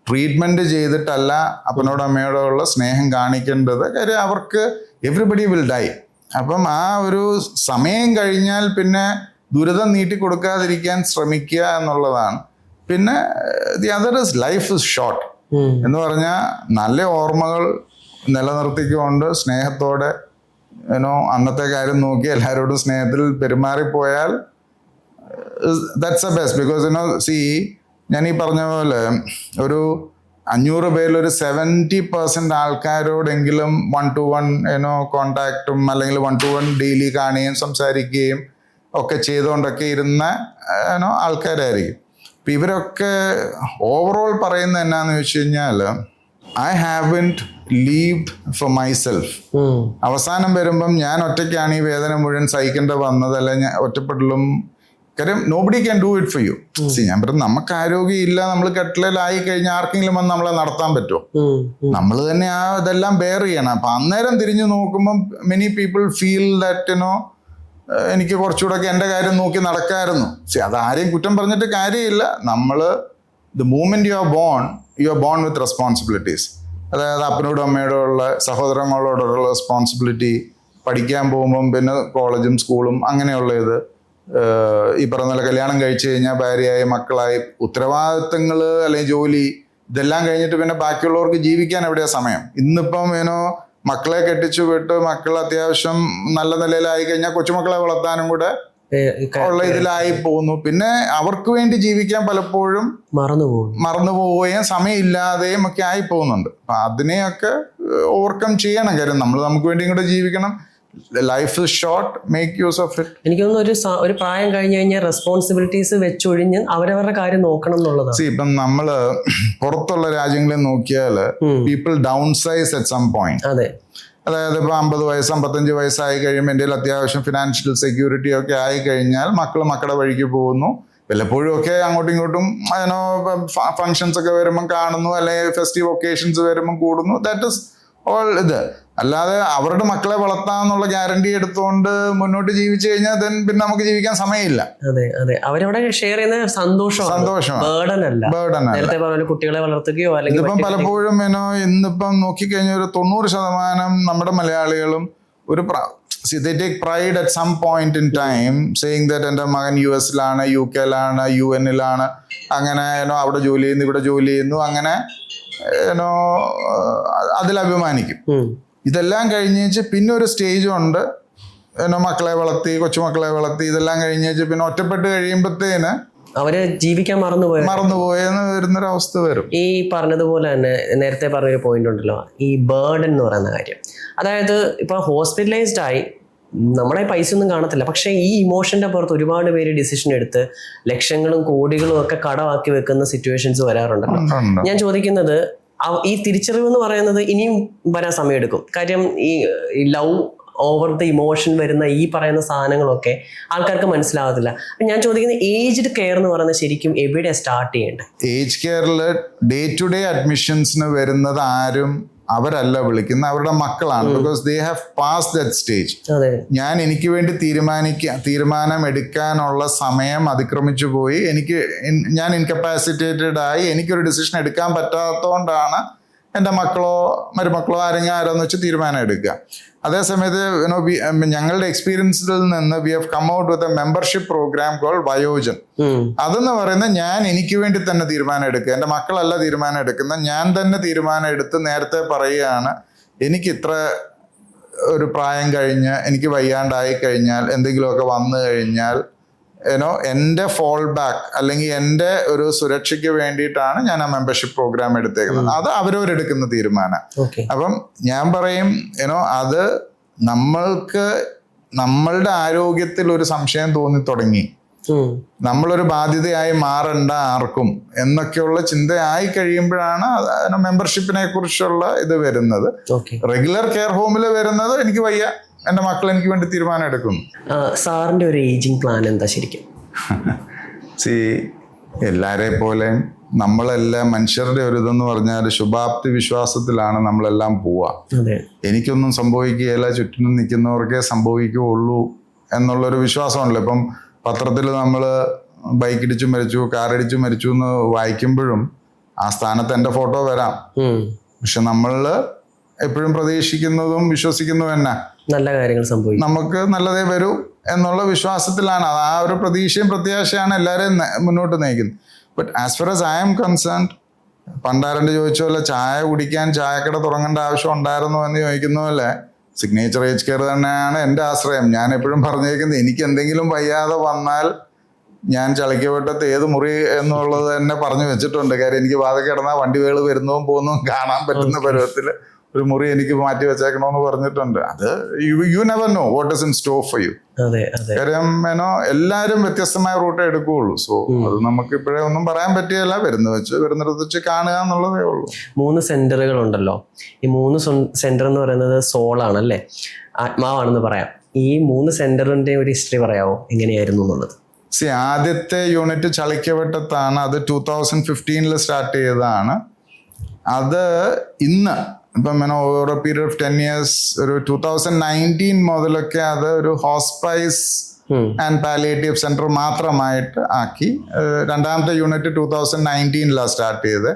ട്രീറ്റ്മെൻറ്റ് ചെയ്തിട്ടല്ല അപ്പനോടും അമ്മയോടോ ഉള്ള സ്നേഹം കാണിക്കേണ്ടത്. കാര്യം അവർക്ക് എവറിബഡി വിൽ ഡൈ. അപ്പം ആ ഒരു സമയം കഴിഞ്ഞാൽ പിന്നെ ദുരിതം നീട്ടി കൊടുക്കാതിരിക്കാൻ ശ്രമിക്കുക എന്നുള്ളതാണ്. പിന്നെ the other is life is short എന്ന് പറഞ്ഞാൽ നല്ല ഓർമ്മകൾ നിലനിർത്തിക്കൊണ്ട് സ്നേഹത്തോടെ അന്നത്തെ കാര്യം നോക്കി എല്ലാവരോടും സ്നേഹത്തിൽ പെരുമാറിപ്പോയാൽ that's a best because see ഞാൻ ഈ പറഞ്ഞ പോലെ ഒരു 500 പേരിൽ ഒരു 70% ആൾക്കാരോടെങ്കിലും 1-to-1 കോണ്ടാക്റ്റും അല്ലെങ്കിൽ 1-to-1 ഡെയിലി കാണുകയും സംസാരിക്കുകയും ഒക്കെ ചെയ്തുകൊണ്ടൊക്കെ ഇരുന്ന ആൾക്കാരായിരിക്കും. അപ്പം ഇവരൊക്കെ ഓവറോൾ പറയുന്നത് എന്നാന്ന് വെച്ച് കഴിഞ്ഞാൽ I haven't lived four myself. അവസാനം വരുമ്പം ഞാൻ ഒറ്റയ്ക്കാണ് ഈ വേദന മുഴുവൻ സഹിക്കേണ്ട വന്നത്, അല്ല ഞാൻ ഒറ്റപ്പെടലും. കാര്യം nobody can do it for you. ഞാൻ പറയും നമുക്ക് ആരോഗ്യമില്ല, നമ്മൾ കെട്ടിലായി കഴിഞ്ഞാൽ ആർക്കെങ്കിലും വന്ന് നമ്മളെ നടത്താൻ പറ്റുമോ? നമ്മൾ തന്നെ ഇതെല്ലാം ബെയർ ചെയ്യണം. അപ്പം അന്നേരം തിരിഞ്ഞു നോക്കുമ്പം മെനി പീപ്പിൾ ഫീൽ ദാറ്റ് എനിക്ക് കുറച്ചുകൂടെ എൻ്റെ കാര്യം നോക്കി നടക്കാമായിരുന്നു. അത് ആരെയും കുറ്റം പറഞ്ഞിട്ട് കാര്യമില്ല. നമ്മൾ the moment you are bone with responsibilities. അതായത് അപ്പനോടും അമ്മയോടും ഉള്ള, സഹോദരങ്ങളോടുള്ള റെസ്പോൺസിബിലിറ്റി, പഠിക്കാൻ പോകുമ്പം പിന്നെ കോളേജും സ്കൂളും അങ്ങനെയുള്ള ഇത്, ഈ പറഞ്ഞ കല്യാണം കഴിച്ചു കഴിഞ്ഞാൽ ഭാര്യയായി മക്കളായി ഉത്തരവാദിത്തങ്ങൾ അല്ലെങ്കിൽ ജോലി, ഇതെല്ലാം കഴിഞ്ഞിട്ട് പിന്നെ ബാക്കിയുള്ളവർക്ക് ജീവിക്കാൻ എവിടെയാ സമയം? ഇന്നിപ്പം മക്കളെ കെട്ടിച്ചു വിട്ട് മക്കൾ അത്യാവശ്യം നല്ല നിലയിലായി കഴിഞ്ഞാൽ കൊച്ചുമക്കളെ വളർത്താനും കൂടെ ഉള്ള ഇതിലായി പോകുന്നു. പിന്നെ അവർക്ക് വേണ്ടി ജീവിക്കാൻ പലപ്പോഴും മറന്നു പോവുകയും സമയമില്ലാതെയും ഒക്കെ ആയി പോകുന്നുണ്ട്. അപ്പൊ അതിനെയൊക്കെ ഓവർകം ചെയ്യണം. കാര്യം നമ്മൾ നമുക്ക് വേണ്ടിയും കൂടെ ജീവിക്കണം. Life is short, make use of it. എനിക്ക് തോന്നുന്നു ഒരു പ്രായം കഴിഞ്ഞു കഴിഞ്ഞാൽ റെസ്പോൺസിബിലിറ്റീസ് വെച്ചൊഴിഞ്ഞ് അവരവരുടെ കാര്യം നോക്കണം എന്നുള്ളതാണ്. ഇപ്പം നമ്മള് പുറത്തുള്ള രാജ്യങ്ങളിൽ നോക്കിയാൽ people downsize at some point. അതെ, അതായത് ഇപ്പൊ 50 വയസ്സ് 55 വയസ്സായി കഴിയുമ്പോൾ എൻ്റെ അത്യാവശ്യം ഫിനാൻഷ്യൽ സെക്യൂരിറ്റി ഒക്കെ ആയി കഴിഞ്ഞാൽ മക്കളുടെ വഴിക്ക് പോകുന്നു. വല്ലപ്പോഴും ഒക്കെ അങ്ങോട്ടും ഇങ്ങോട്ടും ഫങ്ഷൻസ് ഒക്കെ വരുമ്പം കാണുന്നു, അല്ലെങ്കിൽ ഫെസ്റ്റീവ് ഒക്കേഷൻസ് വരുമ്പം കൂടുന്നു. That is all. ഇത് അല്ലാതെ അവരുടെ മക്കളെ വളർത്താന്നുള്ള ഗ്യാരണ്ടി എടുത്തുകൊണ്ട് മുന്നോട്ട് ജീവിച്ചു കഴിഞ്ഞാൽ പിന്നെ നമുക്ക് ജീവിക്കാൻ സമയമില്ല. അതെ അതെ, അവരവിടെ ഷെയർ ചെയ്യുന്ന സന്തോഷമാണ്, ബേർഡൻ അല്ല. കുട്ടികളെ വളർത്തുകയോ അല്ലെങ്കിൽ ഇതിപ്പം പലപ്പോഴും ഇന്നിപ്പം നോക്കിക്കഴിഞ്ഞാൽ ഒരു 90% നമ്മുടെ മലയാളികളും ഒരു they take pride at some point in time saying that എൻ്റെ മകൻ US-ലാണ്, UK-ലാണ്, UN-ലാണ്, അങ്ങനെ അവിടെ ജോലി ചെയ്യുന്നു, ഇവിടെ ജോലി ചെയ്യുന്നു, അങ്ങനെ അതിൽ അഭിമാനിക്കും. ഇതെല്ലാം കഴിഞ്ഞേച്ച് പിന്നെ ഒരു സ്റ്റേജും ഉണ്ട്, മക്കളെ വളർത്തി, കൊച്ചുമക്കളെ വളർത്തി, ഇതെല്ലാം കഴിഞ്ഞേച്ച് പിന്നെ ഒറ്റപ്പെട്ട് കഴിയുമ്പോഴത്തേന് അവര് ജീവിക്കാൻ മറന്നുപോയെന്ന് വരുന്നൊരവസ്ഥ വരും. ഈ പറഞ്ഞതുപോലെ തന്നെ നേരത്തെ പറഞ്ഞൊരു പോയിന്റ് ഉണ്ടല്ലോ, ഈ ബേർഡൻ എന്ന് പറയുന്ന കാര്യം. അതായത് ഇപ്പൊ ഹോസ്പിറ്റലൈസ്ഡ് ആയി, നമ്മളെ പൈസ ഒന്നും കാണത്തില്ല, പക്ഷെ ഈ ഇമോഷന്റെ പുറത്ത് ഒരുപാട് പേര് ഡിസിഷൻ എടുത്ത് ലക്ഷങ്ങളും കോടികളും ഒക്കെ കടമാക്കി വെക്കുന്ന സിറ്റുവേഷൻസ് വരാറുണ്ടല്ലോ. ഞാൻ ചോദിക്കുന്നത്, ഈ തിരിച്ചറിവ് എന്ന് പറയുന്നത് ഇനിയും വരാൻ സമയമെടുക്കും. കാര്യം ഈ ലവ് ഓവർ ദ ഇമോഷൻ വരുന്ന ഈ പറയുന്ന സാധനങ്ങളൊക്കെ ആൾക്കാർക്ക് മനസ്സിലാവത്തില്ല. ഞാൻ ചോദിക്കുന്നത്, ഏജ്ഡ് കെയർ എന്ന് പറയുന്നത് ശരിക്കും എവിടെ സ്റ്റാർട്ട് ചെയ്യേണ്ടത്? ഏജ് കെയറിൽ ഡേ ടു ഡേ അഡ്മിഷൻസിന് വരുന്നത് ആരും അവരല്ല വിളിക്കുന്ന, അവരുടെ മക്കളാണ്. Because they have pass that stage. ഞാൻ എനിക്ക് വേണ്ടി തീരുമാനം എടുക്കാനുള്ള സമയം അതിക്രമിച്ചു പോയി, ഞാൻ ഇൻകപ്പാസിറ്റേറ്റഡ് ആയി, എനിക്കൊരു ഡിസിഷൻ എടുക്കാൻ പറ്റാത്തതുകൊണ്ടാണ് എൻ്റെ മക്കളോ മരുമക്കളോ ആരോന്ന് വെച്ച് തീരുമാനം എടുക്കുക. അതേസമയത്ത് ഞങ്ങളുടെ എക്സ്പീരിയൻസിൽ നിന്ന് we have come out with a membership program called Vayojan. അതെന്ന് പറയുന്നത് ഞാൻ എനിക്ക് വേണ്ടി തന്നെ തീരുമാനം എടുക്കുക, എൻ്റെ മക്കളല്ല തീരുമാനം എടുക്കുന്നത്, ഞാൻ തന്നെ തീരുമാനം എടുത്ത് നേരത്തെ പറയുകയാണ്, എനിക്ക് ഇത്ര ഒരു പ്രായം കഴിഞ്ഞ് എനിക്ക് വയ്യാണ്ടായി കഴിഞ്ഞാൽ, എന്തെങ്കിലുമൊക്കെ വന്നു കഴിഞ്ഞാൽ എൻ്റെ ഫോൾ ബാക്ക് അല്ലെങ്കിൽ എൻ്റെ ഒരു സുരക്ഷയ്ക്ക് വേണ്ടിയിട്ടാണ് ഞാൻ ആ മെമ്പർഷിപ്പ് പ്രോഗ്രാം എടുത്തേക്കുന്നത്. അത് അവരവരെടുക്കുന്ന തീരുമാനം. അപ്പം ഞാൻ പറയും അത് നമ്മൾക്ക് നമ്മളുടെ ആരോഗ്യത്തിൽ ഒരു സംശയം തോന്നി തുടങ്ങി, നമ്മളൊരു ബാധ്യതയായി മാറണ്ട ആർക്കും എന്നൊക്കെയുള്ള ചിന്തയായി കഴിയുമ്പോഴാണ് മെമ്പർഷിപ്പിനെ കുറിച്ചുള്ള ഇത് വരുന്നത്. റെഗുലർ കെയർ ഹോമിൽ വരുന്നത് എനിക്ക് വയ്യ, എൻ്റെ മക്കൾ എനിക്ക് വേണ്ടി തീരുമാനം എടുക്കുന്നു. സാറിന്റെ ഒരു ഏജിങ് പ്ലാൻ എന്താ ശരിക്കും? എല്ലാരെ പോലെ നമ്മളെല്ലാം മനുഷ്യരുടെ ഒരു ഇതെന്ന് പറഞ്ഞാൽ ശുഭാപ്തി വിശ്വാസത്തിലാണ് നമ്മളെല്ലാം പോവുക. എനിക്കൊന്നും സംഭവിക്കുകയില്ല, ചുറ്റിനും നിൽക്കുന്നവർക്കേ സംഭവിക്കുകയുള്ളൂ എന്നുള്ളൊരു വിശ്വാസമാണല്ലോ. ഇപ്പം പത്രത്തിൽ നമ്മൾ ബൈക്കിടിച്ചു മരിച്ചു, കാറിടിച്ചു മരിച്ചു എന്ന് വായിക്കുമ്പോഴും ആ സ്ഥാനത്ത് എൻ്റെ ഫോട്ടോ വരാം. പക്ഷെ നമ്മൾ എപ്പോഴും പ്രതീക്ഷിക്കുന്നതും വിശ്വസിക്കുന്നതും തന്നെ നല്ല കാര്യങ്ങൾ സംഭവിക്കും, നമുക്ക് നല്ലതേ വരൂ എന്നുള്ള വിശ്വാസത്തിലാണ്. ആ ഒരു പ്രതീക്ഷയും പ്രത്യാശയാണ് എല്ലാവരെയും മുന്നോട്ട് നയിക്കുന്നത്. But as far as I am concerned, പണ്ടാരൻ്റെ ചോദിച്ച പോലെ ചായ കുടിക്കാൻ ചായക്കട തുടങ്ങേണ്ട ആവശ്യം ഉണ്ടായിരുന്നോ എന്ന് ചോദിക്കുന്ന പോലെ സിഗ്നേച്ചർ ഏജ് കെയർ തന്നെയാണ് എൻ്റെ ആശ്രയം. ഞാൻ എപ്പോഴും പറഞ്ഞേക്കുന്നത്, എനിക്ക് എന്തെങ്കിലും വയ്യാതെ വന്നാൽ ഞാൻ ചളിക്കവട്ടത്ത് ഏത് മുറി എന്നുള്ളത് തന്നെ പറഞ്ഞു വെച്ചിട്ടുണ്ട്. കാര്യം എനിക്ക് വാതിൽ കിടന്നാൽ വണ്ടികൾ വരുന്നതും പോകുന്നതും കാണാൻ പറ്റുന്ന പരുവത്തിൽ ഒരു മുറി എനിക്ക് മാറ്റി വെച്ചേക്കണമെന്ന് പറഞ്ഞിട്ടുണ്ട്. അത് you never know what is in store for you. കാര്യം എല്ലാവരും വ്യത്യസ്തമായ റൂട്ടേ എടുക്കുകയുള്ളൂ. സോ അത് നമുക്ക് ഇപ്പോഴേ ഒന്നും പറയാൻ പറ്റിയല്ല. വരുന്നിടത്ത് വെച്ച് കാണുക എന്നുള്ളതേ ഉള്ളൂ. 3 സെന്ററുകൾ ഉണ്ടല്ലോ. ഈ 3 സെന്റർ എന്ന് പറയുന്നത് സോളാണല്ലേ, ആത്മാവാണെന്ന് പറയാം. ഈ 3 സെന്ററിന്റെ ഒരു ഹിസ്റ്ററി പറയാവോ, എങ്ങനെയായിരുന്നു എന്നുള്ളത്? ആദ്യത്തെ യൂണിറ്റ് ചളിക്കവട്ടത്താണ്. അത് 2015 സ്റ്റാർട്ട് ചെയ്തതാണ്. അത് ഇന്ന് ഇപ്പം over A period of 10 years, ഒരു 2019 മുതലൊക്കെ അത് ഒരു ഹോസ്പൈസ് ആൻഡ് പാലിയേറ്റീവ് സെന്റർ മാത്രമായിട്ട് ആക്കി. രണ്ടാമത്തെ യൂണിറ്റ് 2019 സ്റ്റാർട്ട് ചെയ്ത്.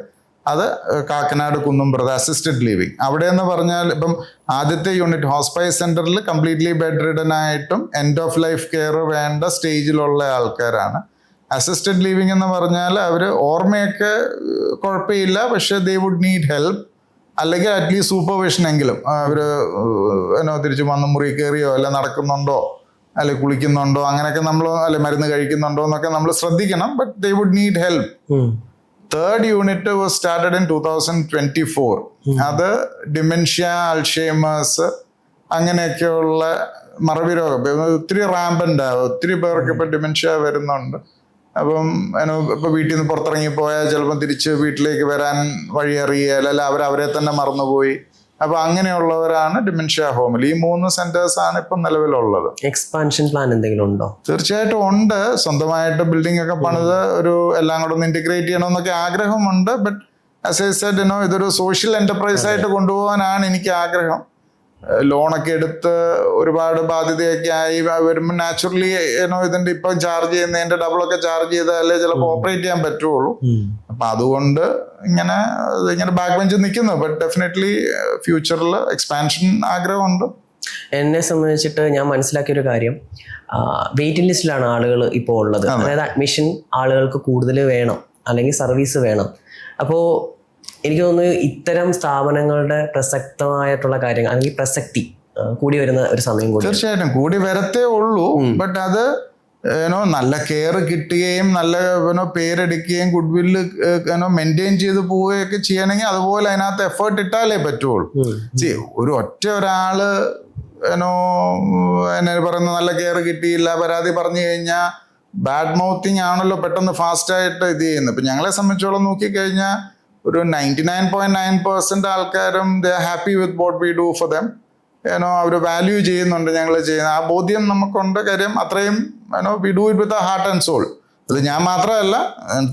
അത് കാക്കനാട് കുന്നുംപുറത്ത് അസിസ്റ്റഡ് ലിവിങ്. അവിടെ എന്ന് പറഞ്ഞാൽ ഇപ്പം ആദ്യത്തെ യൂണിറ്റ് ഹോസ്പൈസ് സെന്ററിൽ കംപ്ലീറ്റ്ലി ബെഡ് റിഡൻ ആയിട്ടും എൻഡ് ഓഫ് ലൈഫ് കെയർ വേണ്ട സ്റ്റേജിലുള്ള ആൾക്കാരാണ്. അസിസ്റ്റഡ് ലിവിങ് എന്ന് പറഞ്ഞാൽ അവർ ഓർമ്മയൊക്കെ കുഴപ്പമില്ല, പക്ഷെ ദേ വുഡ് നീഡ് ഹെൽപ്പ്, അല്ലെങ്കിൽ അറ്റ്ലീസ്റ്റ് സൂപ്പർവിഷൻ എങ്കിലും. അവർ തിരിച്ചു വന്ന് മുറി കയറിയോ അല്ല നടക്കുന്നുണ്ടോ അല്ലെ കുളിക്കുന്നുണ്ടോ അങ്ങനെയൊക്കെ നമ്മൾ അല്ലെ മരുന്ന് കഴിക്കുന്നുണ്ടോ എന്നൊക്കെ നമ്മൾ ശ്രദ്ധിക്കണം. But they would need help. Third unit was started in 2024. അത് ഡിമെൻഷ്യ, അൾഷേമേഴ്സ് അങ്ങനെയൊക്കെയുള്ള മറവി രോഗം ഒത്തിരി റാമ്പൻ്റ് ആവും. ഒത്തിരി പേർക്ക് ഇപ്പം ഡിമെൻഷ്യ വരുന്നുണ്ട്. അപ്പം ഇപ്പം വീട്ടിൽ നിന്ന് പുറത്തിറങ്ങിപ്പോയാൽ ചിലപ്പം തിരിച്ച് വീട്ടിലേക്ക് വരാൻ വഴി അറിയുകയില്ല, അല്ല അവരെ തന്നെ മറന്നുപോയി. അപ്പൊ അങ്ങനെയുള്ളവരാണ് ഡിമെൻഷ്യ ഹോമിൽ. ഈ 3 സെന്റേഴ്സ് ആണ് ഇപ്പം നിലവിലുള്ളത്. എക്സ്പാൻഷൻ പ്ലാൻ എന്തെങ്കിലും ഉണ്ടോ? തീർച്ചയായിട്ടും ഉണ്ട്. സ്വന്തമായിട്ട് ബിൽഡിംഗ് ഒക്കെ പണിത് ഒരു എല്ലാം കൂടെ ഒന്ന് ഇന്റഗ്രേറ്റ് ചെയ്യണമെന്നൊക്കെ ആഗ്രഹമുണ്ട്. ബട്ട് ആസ് ഐ സെഡ് ഇതൊരു സോഷ്യൽ എന്റർപ്രൈസ് ആയിട്ട് കൊണ്ടുപോകാനാണ് എനിക്ക് ആഗ്രഹം. ലോണൊക്കെ എടുത്ത് ഒരുപാട് ബാധ്യതയൊക്കെ ആയി വരുമ്പോൾ നാച്ചുറലി ഇതിന്റെ ഇപ്പൊ ചാർജ് ചെയ്യുന്നതിന്റെ ഡബിളൊക്കെ ചാർജ് ചെയ്താലേ ചിലപ്പോൾ ഓപ്പറേറ്റ് ചെയ്യാൻ പറ്റുള്ളൂ. അപ്പൊ അതുകൊണ്ട് ഇങ്ങനെ ബാക്ക് ബെഞ്ച് നിൽക്കുന്നു. ബട്ട് ഡെഫിനറ്റ്ലി ഫ്യൂച്ചറിൽ എക്സ്പാൻഷൻ ആഗ്രഹമുണ്ട്. എന്നെ സംബന്ധിച്ചിട്ട് ഞാൻ മനസ്സിലാക്കിയ ഒരു കാര്യം, വെയിറ്റിംഗ് ലിസ്റ്റിലാണ് ആളുകൾ ഇപ്പോൾ ഉള്ളത്. അതായത് അഡ്മിഷൻ ആളുകൾക്ക് കൂടുതൽ വേണം, അല്ലെങ്കിൽ സർവീസ് വേണം. അപ്പോൾ എനിക്ക് തോന്നുന്നു ഇത്തരം സ്ഥാപനങ്ങളുടെ പ്രസക്തമായിട്ടുള്ള കാര്യങ്ങൾ അല്ലെങ്കിൽ പ്രസക്തി കൂടി വരുന്ന ഒരു സമയം കൂടി. തീർച്ചയായിട്ടും കൂടി വരത്തേ ഉള്ളൂ. ബട്ട് അത് നല്ല കെയർ കിട്ടുകയും നല്ല പേരെടുക്കുകയും ഗുഡ് വില്ല് മെയിൻറ്റെയിൻ ചെയ്ത് പോവുകയൊക്കെ ചെയ്യണമെങ്കിൽ അതുപോലെ അതിനകത്ത് എഫേർട്ട് ഇട്ടാലേ പറ്റുള്ളൂ. ഒരാള് എന്നെ പറയുന്ന നല്ല കെയർ കിട്ടിയില്ല, പരാതി പറഞ്ഞു കഴിഞ്ഞാൽ ബാഡ് മൗത്തിങ് ആണല്ലോ പെട്ടെന്ന് ഫാസ്റ്റായിട്ട് ഇത് ചെയ്യുന്നത്. ഇപ്പം ഞങ്ങളെ സംബന്ധിച്ചോളം നോക്കിക്കഴിഞ്ഞാൽ ഒരു 99.9% ആൾക്കാരും they are happy with what we do for them. അവർ വാല്യൂ ചെയ്യുന്നുണ്ട് ഞങ്ങൾ ചെയ്യുന്ന ആ ബോധ്യം നമുക്കുണ്ട്. കാര്യം അത്രയും we do it with a heart and soul. അത് ഞാൻ മാത്രമല്ല,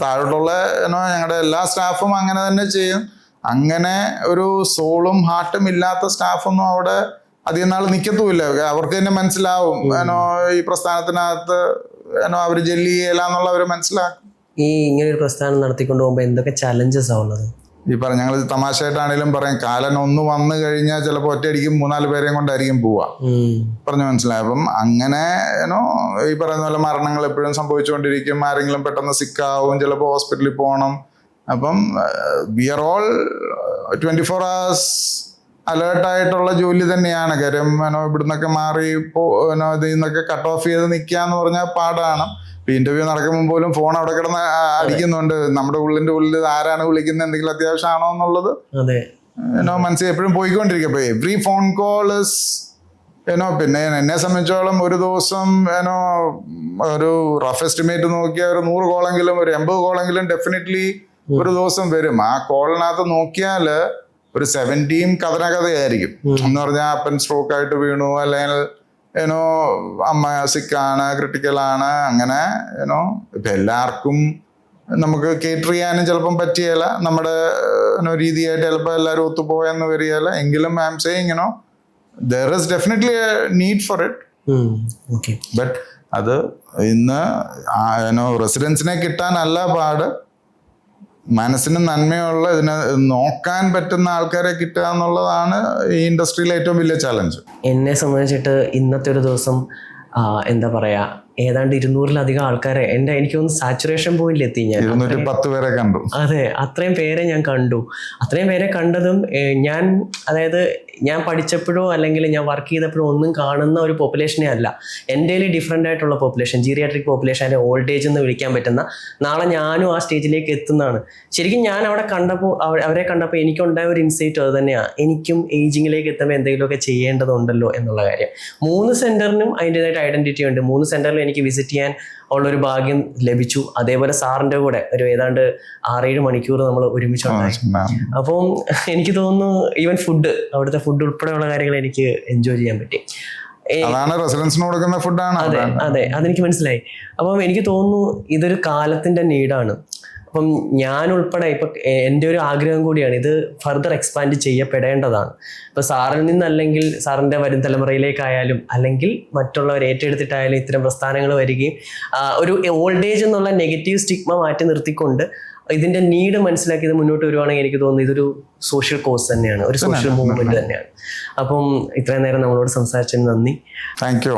താഴോട്ടുള്ള ഞങ്ങളുടെ എല്ലാ സ്റ്റാഫും അങ്ങനെ തന്നെ ചെയ്യും. അങ്ങനെ ഒരു സോളും ഹാർട്ടും ഇല്ലാത്ത സ്റ്റാഫൊന്നും അവിടെ അധികം നാൾ നിൽക്കത്തുമില്ല. അവർക്ക് തന്നെ മനസ്സിലാവും ഈ പ്രസ്ഥാനത്തിനകത്ത് അവർ ജെല്ലി ചെയ്യല എന്നുള്ളവർ മനസ്സിലാക്കും. ഈ ഇങ്ങനെ ഒരു പ്രസ്ഥാനം നടത്തിക്കൊണ്ട് പോകുമ്പോൾ എന്തൊക്കെ ചലഞ്ചസ് ആവുന്നത്? ഈ ഞങ്ങൾ തമാശയായിട്ടാണെങ്കിലും പറയും, കാലൻ ഒന്ന് വന്നു കഴിഞ്ഞാൽ ചിലപ്പോൾ ഒറ്റയടിക്കും 3-4 പേരെയും കൊണ്ടായിരിക്കും പോവാ. പറഞ്ഞു മനസ്സിലായി. അപ്പം അങ്ങനെ ഈ പറയുന്ന പോലെ മരണങ്ങൾ എപ്പോഴും സംഭവിച്ചുകൊണ്ടിരിക്കും. ആരെങ്കിലും പെട്ടെന്ന് സിക്കാവും, ചിലപ്പോൾ ഹോസ്പിറ്റലിൽ പോകണം. അപ്പം വി ആർ ഓൾ 24 hours അലേർട്ടായിട്ടുള്ള ജോലി തന്നെയാണ്. കാര്യം ഇവിടുന്നൊക്കെ മാറി ഇതിൽ നിന്നൊക്കെ കട്ട് ഓഫ് ചെയ്ത് നിൽക്കുക എന്ന് പറഞ്ഞാൽ പാടാണ്. ഇന്റർവ്യൂ നടക്കുമ്പോൾ പോലും ഫോൺ അവിടെ കിടന്ന് അടിക്കുന്നുണ്ട്. നമ്മുടെ ഉള്ളിന്റെ ഉള്ളിൽ ആരാണ് വിളിക്കുന്നത്, എന്തെങ്കിലും അത്യാവശ്യമാണോ എന്നുള്ളത് മനസ്സിൽ എപ്പോഴും പോയിക്കൊണ്ടിരിക്കും. അപ്പൊ എവറി ഫോൺ കോൾ ഇസ് പിന്നെ എന്നെ സംബന്ധിച്ചോളം ഒരു ദിവസം ഒരു റഫ് എസ്റ്റിമേറ്റ് നോക്കിയാൽ ഒരു 100 കോളെങ്കിലും ഒരു 80 കോളെങ്കിലും ഡെഫിനറ്റ്ലി ഒരു ദിവസം വരും. ആ കോളിനകത്ത് നോക്കിയാൽ ഒരു 70 കഥയായിരിക്കും. എന്ന് പറഞ്ഞാൽ അപ്പൻ സ്ട്രോക്ക് ആയിട്ട് വീണു, അല്ലെങ്കിൽ അമ്മ സിക്കാണ്, ക്രിട്ടിക്കലാണ്, അങ്ങനെ ഇപ്പം എല്ലാവർക്കും നമുക്ക് കേറ്റർ ചെയ്യാനും ചിലപ്പം പറ്റിയല്ല. നമ്മുടെ രീതിയായിട്ട് ചിലപ്പോൾ എല്ലാവരും ഒത്തുപോയെന്ന് വരികയല്ല. എങ്കിലും I M saying there is definitely a need for it. But അത് ഇന്ന് റെസിഡൻസിനെ കിട്ടാനല്ല പാട്, മനസ്സിന് നന്മയുള്ള ഇതിനെ നോക്കാൻ പറ്റുന്ന ആൾക്കാരെ കിട്ടുക എന്നുള്ളതാണ് ഈ ഇൻഡസ്ട്രിയിലെ ഏറ്റവും വലിയ ചലഞ്ച്. എന്നെ സംബന്ധിച്ചിട്ട് ഇന്നത്തെ ഒരു ദിവസം എന്താ പറയുക, ഏതാണ്ട് 200-ലധികം ആൾക്കാരെ എനിക്ക് തോന്നുന്നു സാച്ചുറേഷൻ പോയിന്റിലെത്തി ഞാൻ. 210 പേരെ കണ്ടു. അതെ, അത്രയും പേരെ ഞാൻ കണ്ടു. അത്രയും പേരെ കണ്ടതും ഞാൻ, അതായത് ഞാൻ പഠിച്ചപ്പോഴോ അല്ലെങ്കിൽ ഞാൻ വർക്ക് ചെയ്തപ്പോഴോ ഒന്നും കാണുന്ന ഒരു പോപ്പുലേഷനെ അല്ല. എൻ്റെ ഡിഫറെൻ്റ് ആയിട്ടുള്ള പോപ്പുലേഷൻ, ജീറിയാട്രിക് പോപ്പുലേഷൻ, അതിനെ ഓൾഡ് ഏജ് എന്ന് വിളിക്കാൻ പറ്റുന്ന, നാളെ ഞാനും ആ സ്റ്റേജിലേക്ക് എത്തുന്നതാണ്. ശരിക്കും ഞാൻ അവിടെ കണ്ടപ്പോൾ, അവരെ കണ്ടപ്പോൾ എനിക്കുണ്ടായ ഒരു ഇൻസൈറ്റ് അത് തന്നെയാണ്. എനിക്കും ഏജിങ്ങിലേക്ക് എത്തുമ്പോൾ എന്തെങ്കിലുമൊക്കെ ചെയ്യേണ്ടതുണ്ടല്ലോ എന്നുള്ള കാര്യം. 3 സെൻറ്ററിനും അതിൻ്റെതായിട്ട് ഐഡൻറ്റിറ്റി ഉണ്ട്. 3 സെൻറ്ററിലും എനിക്ക് വിസിറ്റ് ചെയ്യാൻ ഉള്ളൊരു ഭാഗ്യം ലഭിച്ചു. അതേപോലെ സാറിൻ്റെ കൂടെ ഒരു ഏതാണ്ട് 6-7 മണിക്കൂർ നമ്മൾ ഒരുമിച്ചുണ്ടായി. അപ്പം എനിക്ക് തോന്നുന്നു ഈവൻ ഫുഡ്, അവിടുത്തെ ഫുഡ് ഉൾപ്പെടെയുള്ള കാര്യങ്ങൾ എനിക്ക് എൻജോയ് ചെയ്യാൻ പറ്റി. റെസിഡൻസിന് കൊടുക്കുന്ന ഫുഡാണ്. അതെ, അതെനിക്ക് മനസ്സിലായി. അപ്പം എനിക്ക് തോന്നുന്നു ഇതൊരു കാലത്തിന്റെ നീഡാണ്. അപ്പം ഞാൻ ഉൾപ്പെടെ ഇപ്പൊ എൻ്റെ ഒരു ആഗ്രഹം കൂടിയാണ്, ഇത് ഫർദർ എക്സ്പാൻഡ് ചെയ്യപ്പെടേണ്ടതാണ്. ഇപ്പൊ സാറിൽ നിന്നല്ലെങ്കിൽ സാറിൻ്റെ വരും തലമുറയിലേക്കായാലും അല്ലെങ്കിൽ മറ്റുള്ളവർ ഏറ്റെടുത്തിട്ടായാലും ഇത്തരം പ്രസ്ഥാനങ്ങൾ വരികയും ഒരു ഓൾഡ് ഏജ് എന്നുള്ള നെഗറ്റീവ് സ്റ്റിഗ്മ മാറ്റി നിർത്തിക്കൊണ്ട് ഇതിന്റെ നീഡ് മനസ്സിലാക്കി ഇത് മുന്നോട്ട് വരുവാണെങ്കിൽ എനിക്ക് തോന്നുന്നു ഇതൊരു സോഷ്യൽ കോസ് തന്നെയാണ്, ഒരു സോഷ്യൽ മൂവ്മെന്റ് തന്നെയാണ്. അപ്പം ഇത്രയും നേരം നമ്മളോട് സംസാരിച്ചതിന് നന്ദി. Thank you.